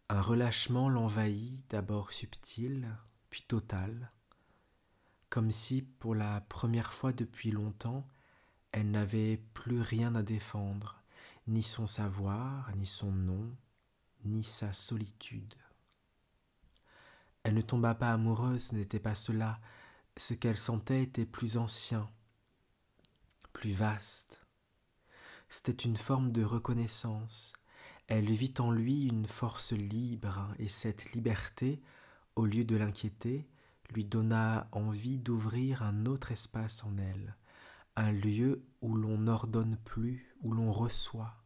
Speaker 1: Un relâchement l'envahit, d'abord subtil, puis total, comme si, pour la première fois depuis longtemps, elle n'avait plus rien à défendre, ni son savoir, ni son nom, ni sa solitude. Elle ne tomba pas amoureuse, ce n'était pas cela. Ce qu'elle sentait était plus ancien, plus vaste. C'était une forme de reconnaissance. Elle vit en lui une force libre, et cette liberté, au lieu de l'inquiéter, lui donna envie d'ouvrir un autre espace en elle, un lieu où l'on n'ordonne plus, où l'on reçoit.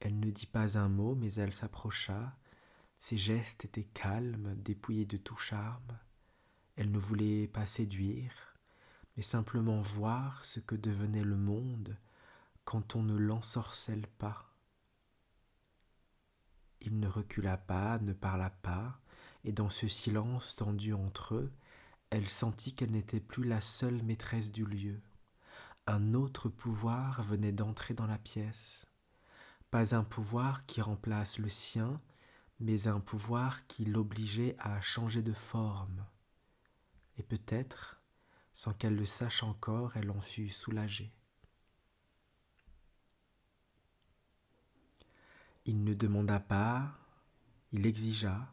Speaker 1: Elle ne dit pas un mot, mais elle s'approcha. Ses gestes étaient calmes, dépouillés de tout charme. Elle ne voulait pas séduire, mais simplement voir ce que devenait le monde quand on ne l'ensorcelle pas. Il ne recula pas, ne parla pas, et dans ce silence tendu entre eux, elle sentit qu'elle n'était plus la seule maîtresse du lieu. Un autre pouvoir venait d'entrer dans la pièce. Pas un pouvoir qui remplace le sien, mais un pouvoir qui l'obligeait à changer de forme. Et peut-être, sans qu'elle le sache encore, elle en fut soulagée. Il ne demanda pas, il exigea,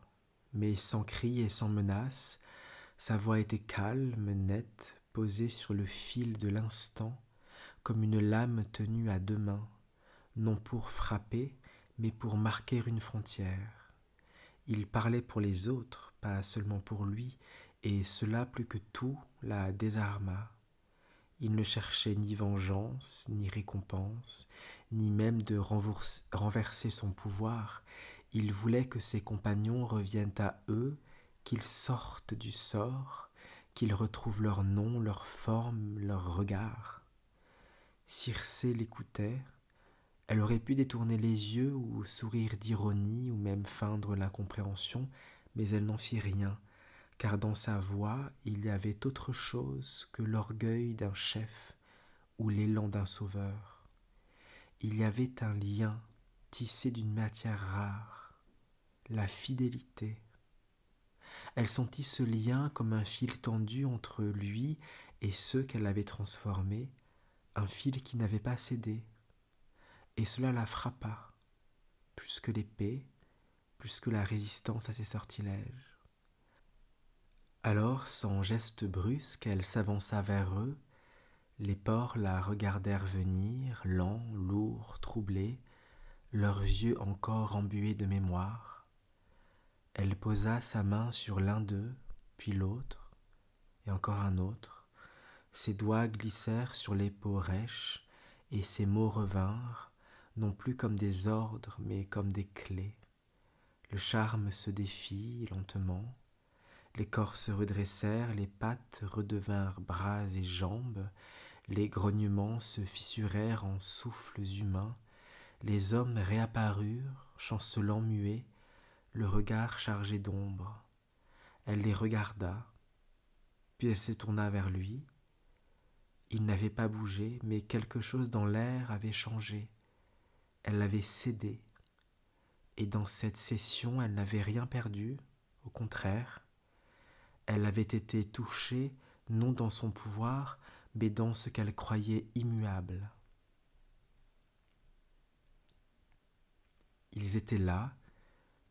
Speaker 1: mais sans cri et sans menace. Sa voix était calme, nette, posée sur le fil de l'instant, comme une lame tenue à deux mains, non pour frapper, mais pour marquer une frontière. Il parlait pour les autres, pas seulement pour lui, et cela plus que tout la désarma. Il ne cherchait ni vengeance, ni récompense, ni même de renverser son pouvoir. Il voulait que ses compagnons reviennent à eux, qu'ils sortent du sort, qu'ils retrouvent leur nom, leur forme, leur regard. Circé l'écoutait. Elle aurait pu détourner les yeux ou sourire d'ironie ou même feindre l'incompréhension, mais elle n'en fit rien, car dans sa voix il y avait autre chose que l'orgueil d'un chef ou l'élan d'un sauveur. Il y avait un lien tissé d'une matière rare, la fidélité. Elle sentit ce lien comme un fil tendu entre lui et ceux qu'elle avait transformés, un fil qui n'avait pas cédé. Et cela la frappa, plus que l'épée, plus que la résistance à ses sortilèges. Alors, sans geste brusque, elle s'avança vers eux. Les porcs la regardèrent venir, lents, lourds, troublés, leurs yeux encore embués de mémoire. Elle posa sa main sur l'un d'eux, puis l'autre, et encore un autre. Ses doigts glissèrent sur les peaux rêches, et ses mots revinrent, non plus comme des ordres, mais comme des clés. Le charme se défit lentement, les corps se redressèrent, les pattes redevinrent bras et jambes, les grognements se fissurèrent en souffles humains, les hommes réapparurent, chancelants muets, le regard chargé d'ombre. Elle les regarda, puis elle se tourna vers lui. Il n'avait pas bougé, mais quelque chose dans l'air avait changé. Elle l'avait cédé. Et dans cette cession, elle n'avait rien perdu, au contraire. Elle avait été touchée, non dans son pouvoir, mais dans ce qu'elle croyait immuable. Ils étaient là,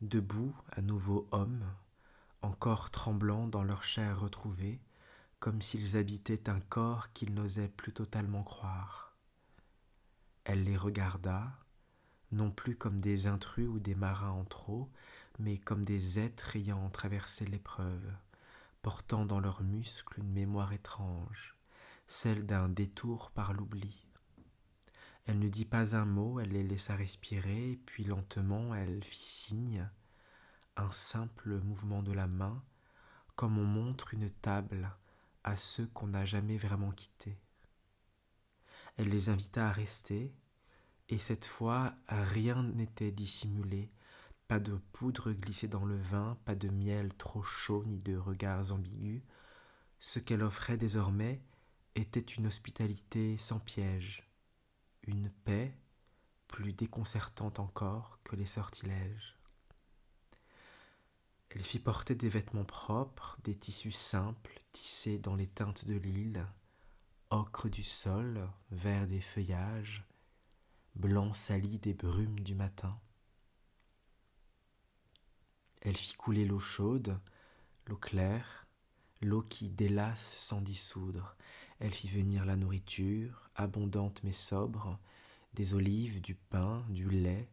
Speaker 1: debout, à nouveau hommes, encore tremblants dans leur chair retrouvée, comme s'ils habitaient un corps qu'ils n'osaient plus totalement croire. Elle les regarda, non plus comme des intrus ou des marins en trop, mais comme des êtres ayant traversé l'épreuve, portant dans leurs muscles une mémoire étrange, celle d'un détour par l'oubli. Elle ne dit pas un mot, elle les laissa respirer, puis lentement elle fit signe, un simple mouvement de la main, comme on montre une table à ceux qu'on n'a jamais vraiment quittés. Elle les invita à rester, et cette fois rien n'était dissimulé, pas de poudre glissée dans le vin, pas de miel trop chaud ni de regards ambigus. Ce qu'elle offrait désormais était une hospitalité sans piège, une paix plus déconcertante encore que les sortilèges. Elle fit porter des vêtements propres, des tissus simples tissés dans les teintes de l'île, ocre du sol, vert des feuillages, blanc sali des brumes du matin. Elle fit couler l'eau chaude, l'eau claire, l'eau qui délasse sans dissoudre. Elle fit venir la nourriture, abondante mais sobre, des olives, du pain, du lait,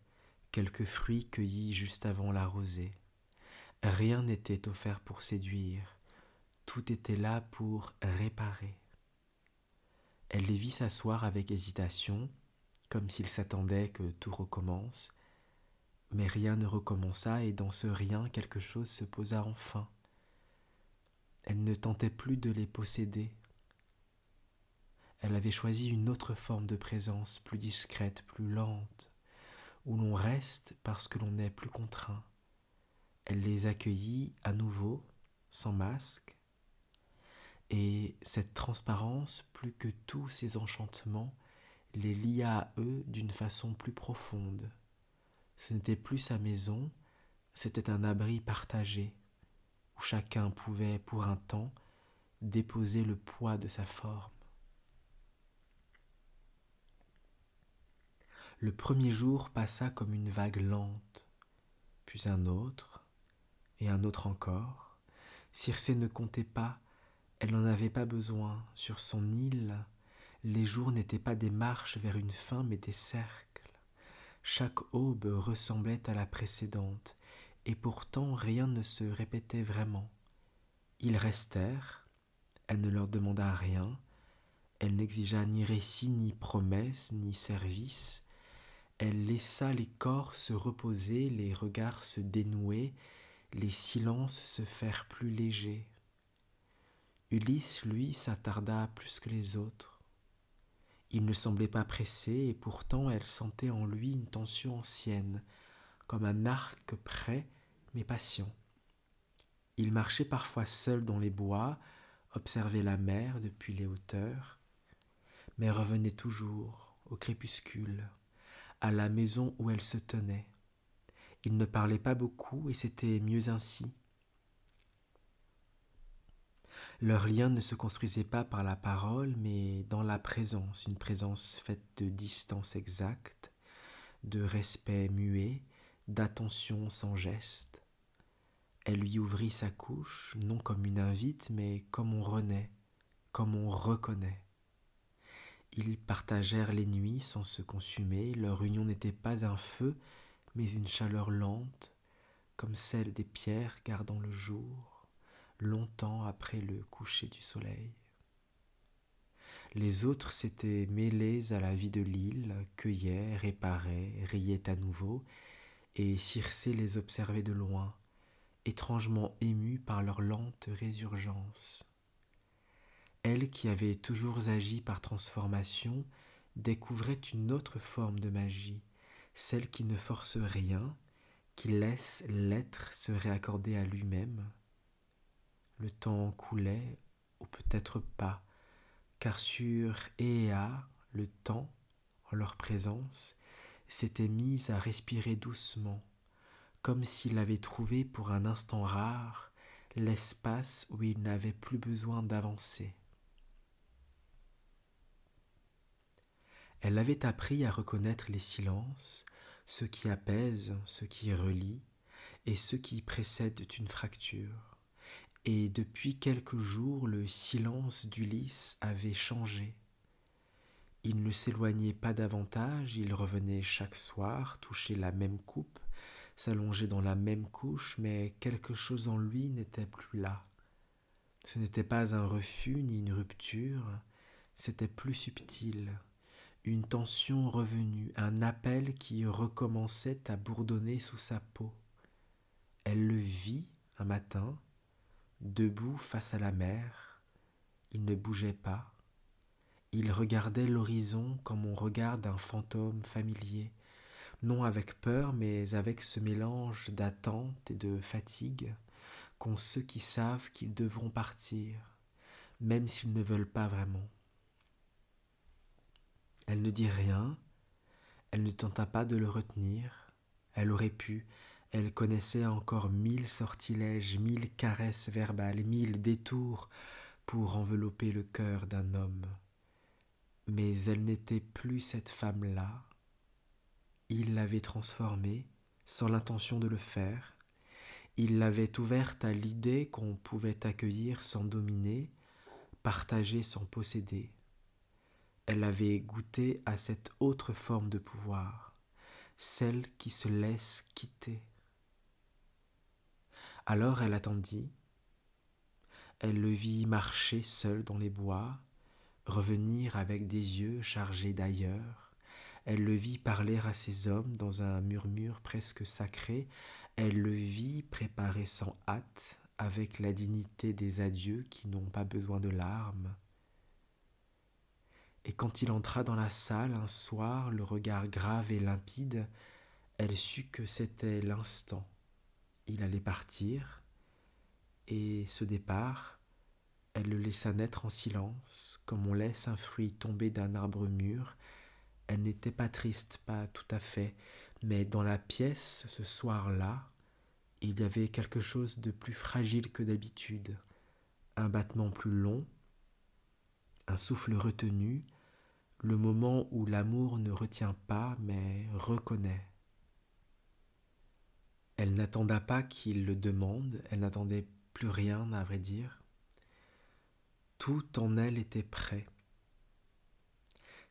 Speaker 1: quelques fruits cueillis juste avant la rosée. Rien n'était offert pour séduire, tout était là pour réparer. Elle les vit s'asseoir avec hésitation, comme s'ils s'attendaient que tout recommence, mais rien ne recommença et dans ce rien quelque chose se posa enfin. Elle ne tentait plus de les posséder. Elle avait choisi une autre forme de présence, plus discrète, plus lente, où l'on reste parce que l'on n'est plus contraint. Elle les accueillit à nouveau, sans masque, et cette transparence, plus que tous ces enchantements, les lia à eux d'une façon plus profonde. Ce n'était plus sa maison, c'était un abri partagé, où chacun pouvait, pour un temps, déposer le poids de sa forme. Le premier jour passa comme une vague lente, puis un autre, et un autre encore. Circé ne comptait pas, elle n'en avait pas besoin. Sur son île, les jours n'étaient pas des marches vers une fin, mais des cercles. Chaque aube ressemblait à la précédente, et pourtant rien ne se répétait vraiment. Ils restèrent, elle ne leur demanda rien, elle n'exigea ni récit, ni promesse, ni service. Elle laissa les corps se reposer, les regards se dénouer, les silences se faire plus légers. Ulysse, lui, s'attarda plus que les autres. Il ne semblait pas pressé, et pourtant elle sentait en lui une tension ancienne, comme un arc prêt mais patient. Il marchait parfois seul dans les bois, observait la mer depuis les hauteurs, mais revenait toujours, au crépuscule, à la maison où elle se tenait. Il ne parlait pas beaucoup et c'était mieux ainsi. Leur lien ne se construisait pas par la parole, mais dans la présence, une présence faite de distance exacte, de respect muet, d'attention sans geste. Elle lui ouvrit sa couche, non comme une invite, mais comme on renaît, comme on reconnaît. Ils partagèrent les nuits sans se consumer, leur union n'était pas un feu, mais une chaleur lente, comme celle des pierres gardant le jour, longtemps après le coucher du soleil. Les autres s'étaient mêlés à la vie de l'île, cueillaient, réparaient, riaient à nouveau, et Circé les observait de loin, étrangement émue par leur lente résurgence. Elle, qui avait toujours agi par transformation, découvrait une autre forme de magie, celle qui ne force rien, qui laisse l'être se réaccorder à lui-même. Le temps coulait, ou peut-être pas, car sur Éa, le temps, en leur présence, s'était mis à respirer doucement, comme s'il avait trouvé pour un instant rare l'espace où il n'avait plus besoin d'avancer. Elle avait appris à reconnaître les silences, ceux qui apaisent, ceux qui relient, et ceux qui précèdent une fracture. Et depuis quelques jours, le silence d'Ulysse avait changé. Il ne s'éloignait pas davantage, il revenait chaque soir, toucher la même coupe, s'allonger dans la même couche, mais quelque chose en lui n'était plus là. Ce n'était pas un refus ni une rupture, c'était plus subtil. Une tension revenue, un appel qui recommençait à bourdonner sous sa peau. Elle le vit un matin, debout face à la mer. Il ne bougeait pas. Il regardait l'horizon comme on regarde un fantôme familier, non avec peur, mais avec ce mélange d'attente et de fatigue qu'ont ceux qui savent qu'ils devront partir, même s'ils ne veulent pas vraiment. Elle ne dit rien, elle ne tenta pas de le retenir, elle aurait pu, elle connaissait encore 1000 sortilèges, 1000 caresses verbales, 1000 détours pour envelopper le cœur d'un homme. Mais elle n'était plus cette femme-là. Il l'avait transformée, sans l'intention de le faire. Il l'avait ouverte à l'idée qu'on pouvait accueillir sans dominer, partager sans posséder. Elle avait goûté à cette autre forme de pouvoir, celle qui se laisse quitter. Alors elle attendit, elle le vit marcher seul dans les bois, revenir avec des yeux chargés d'ailleurs. Elle le vit parler à ses hommes dans un murmure presque sacré. Elle le vit préparer sans hâte, avec la dignité des adieux qui n'ont pas besoin de larmes. Et quand il entra dans la salle un soir, le regard grave et limpide, elle sut que c'était l'instant. Il allait partir, et ce départ, elle le laissa naître en silence, comme on laisse un fruit tomber d'un arbre mûr. Elle n'était pas triste, pas tout à fait, mais dans la pièce, ce soir-là, il y avait quelque chose de plus fragile que d'habitude, un battement plus long, un souffle retenu, le moment où l'amour ne retient pas, mais reconnaît. Elle n'attenda pas qu'il le demande, elle n'attendait plus rien, à vrai dire. Tout en elle était prêt.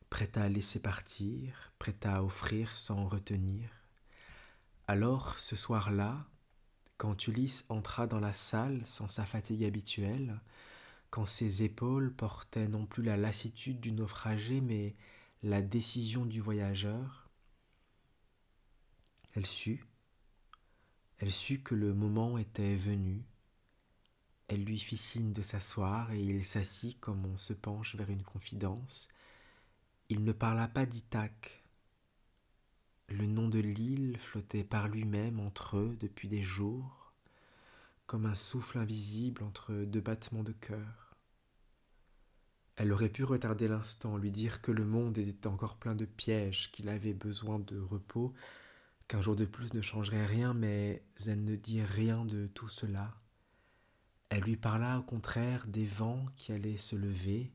Speaker 1: Prête à laisser partir, prête à offrir sans retenir. Alors, ce soir-là, quand Ulysse entra dans la salle sans sa fatigue habituelle, quand ses épaules portaient non plus la lassitude du naufragé, mais la décision du voyageur, elle sut que le moment était venu. Elle lui fit signe de s'asseoir et il s'assit comme on se penche vers une confidence. Il ne parla pas d'Ithaque. Le nom de l'île flottait par lui-même entre eux depuis des jours, comme un souffle invisible entre deux battements de cœur. Elle aurait pu retarder l'instant, lui dire que le monde était encore plein de pièges, qu'il avait besoin de repos, qu'un jour de plus ne changerait rien, mais elle ne dit rien de tout cela. Elle lui parla au contraire des vents qui allaient se lever,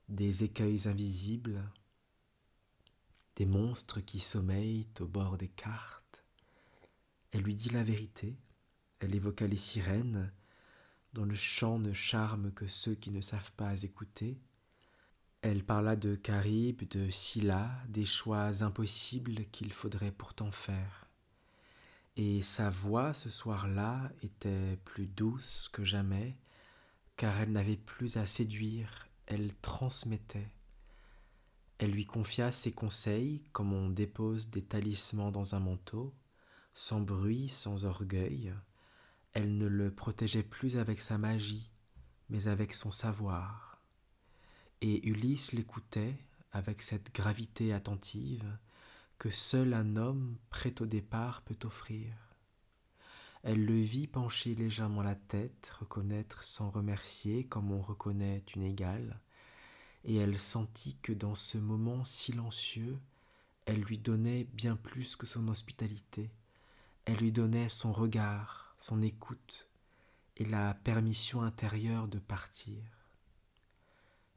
Speaker 1: des écueils invisibles, des monstres qui sommeillent au bord des cartes. Elle lui dit la vérité, elle évoqua les sirènes, dont le chant ne charme que ceux qui ne savent pas écouter. Elle parla de Charybde, de Scylla, des choix impossibles qu'il faudrait pourtant faire. Et sa voix, ce soir-là, était plus douce que jamais, car elle n'avait plus à séduire, elle transmettait. Elle lui confia ses conseils, comme on dépose des talismans dans un manteau, sans bruit, sans orgueil. Elle ne le protégeait plus avec sa magie, mais avec son savoir. Et Ulysse l'écoutait avec cette gravité attentive que seul un homme prêt au départ peut offrir. Elle le vit pencher légèrement la tête, reconnaître sans remercier comme on reconnaît une égale, et elle sentit que dans ce moment silencieux, elle lui donnait bien plus que son hospitalité. Elle lui donnait son regard, son écoute et la permission intérieure de partir.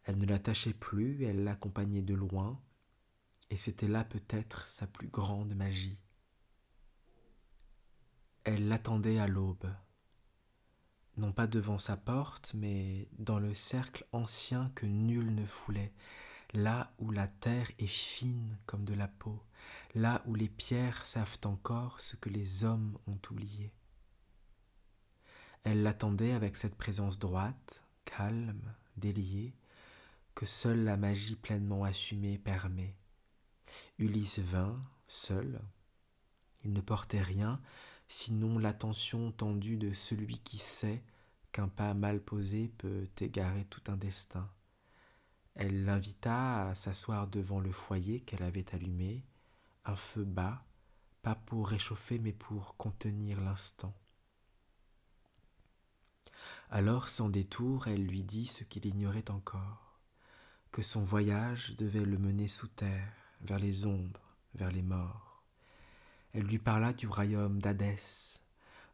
Speaker 1: Elle ne l'attachait plus, elle l'accompagnait de loin, et c'était là peut-être sa plus grande magie. Elle l'attendait à l'aube, non pas devant sa porte, mais dans le cercle ancien que nul ne foulait, là où la terre est fine comme de la peau, là où les pierres savent encore ce que les hommes ont oublié. Elle l'attendait avec cette présence droite, calme, déliée, que seule la magie pleinement assumée permet. Ulysse vint, seul. Il ne portait rien, sinon l'attention tendue de celui qui sait qu'un pas mal posé peut égarer tout un destin. Elle l'invita à s'asseoir devant le foyer qu'elle avait allumé, un feu bas, pas pour réchauffer mais pour contenir l'instant. Alors, sans détour, elle lui dit ce qu'il ignorait encore. que son voyage devait le mener sous terre, vers les ombres, vers les morts. Elle lui parla du royaume d'Hadès,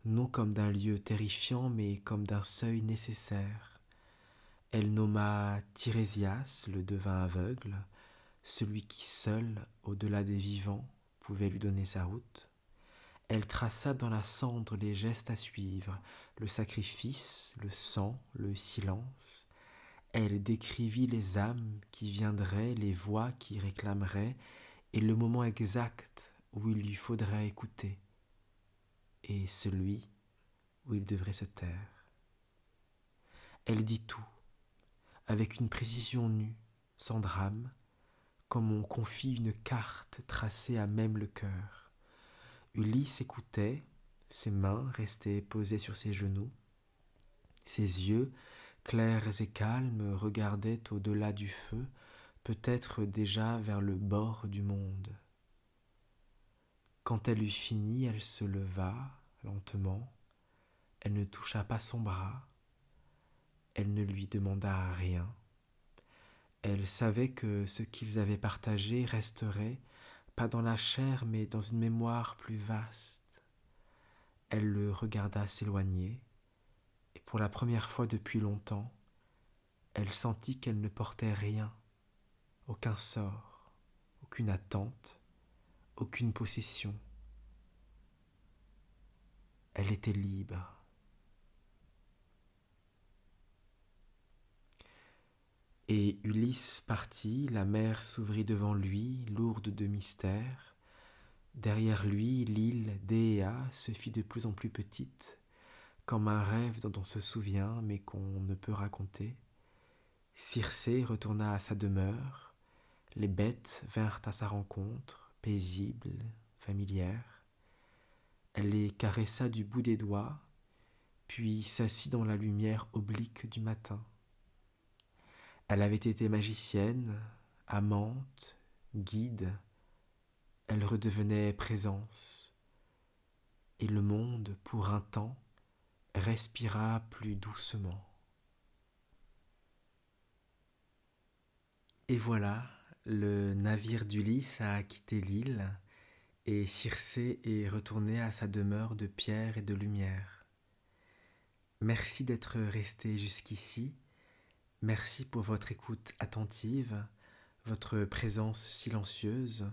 Speaker 1: non comme d'un lieu terrifiant, mais comme d'un seuil nécessaire. Elle nomma Tirésias, le devin aveugle, celui qui seul, au-delà des vivants, pouvait lui donner sa route. Elle traça dans la cendre les gestes à suivre, le sacrifice, le sang, le silence. Elle décrivit les âmes qui viendraient, les voix qui réclameraient, et le moment exact où il lui faudrait écouter, et celui où il devrait se taire. Elle dit tout, avec une précision nue, sans drame, comme on confie une carte tracée à même le cœur. Ulysse écoutait, ses mains restaient posées sur ses genoux, ses yeux, clairs et calmes, regardaient au-delà du feu, peut-être déjà vers le bord du monde. Quand elle eut fini, elle se leva, lentement, elle ne toucha pas son bras, elle ne lui demanda rien. Elle savait que ce qu'ils avaient partagé resterait, pas dans la chair, mais dans une mémoire plus vaste. Elle le regarda s'éloigner, et pour la première fois depuis longtemps, elle sentit qu'elle ne portait rien, aucun sort, aucune attente, aucune possession. Elle était libre. Et Ulysse partit, la mer s'ouvrit devant lui, lourde de mystère. Derrière lui, l'île d'Éa se fit de plus en plus petite, comme un rêve dont on se souvient mais qu'on ne peut raconter. Circé retourna à sa demeure, les bêtes vinrent à sa rencontre, paisibles, familières. Elle les caressa du bout des doigts, puis s'assit dans la lumière oblique du matin. Elle avait été magicienne, amante, guide, elle redevenait présence, et le monde, pour un temps, respira plus doucement. Et voilà, le navire d'Ulysse a quitté l'île, et Circé est retournée à sa demeure de pierre et de lumière. Merci d'être resté jusqu'ici, merci pour votre écoute attentive, votre présence silencieuse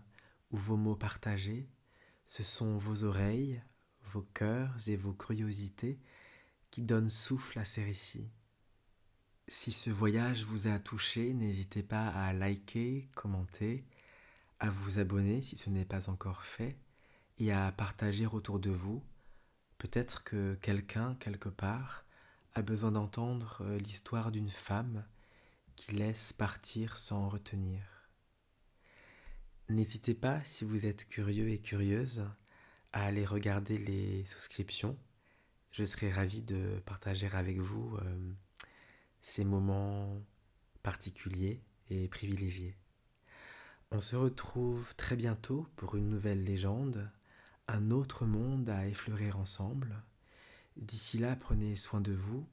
Speaker 1: ou vos mots partagés. Ce sont vos oreilles, vos cœurs et vos curiosités qui donnent souffle à ces récits. Si ce voyage vous a touché, n'hésitez pas à liker, commenter, à vous abonner si ce n'est pas encore fait et à partager autour de vous. Peut-être que quelqu'un, quelque part, a besoin d'entendre l'histoire d'une femme qui laisse partir sans retenir. N'hésitez pas, si vous êtes curieux et curieuse, à aller regarder les souscriptions. Je serai ravi de partager avec vous ces moments particuliers et privilégiés. On se retrouve très bientôt pour une nouvelle légende, un autre monde à effleurer ensemble. D'ici là, prenez soin de vous,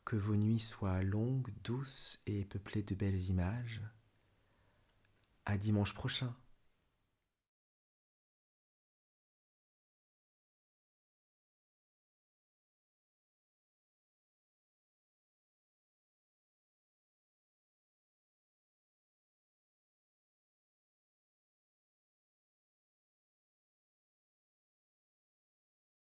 Speaker 1: que vos nuits soient longues, douces et peuplées de belles images. À dimanche prochain.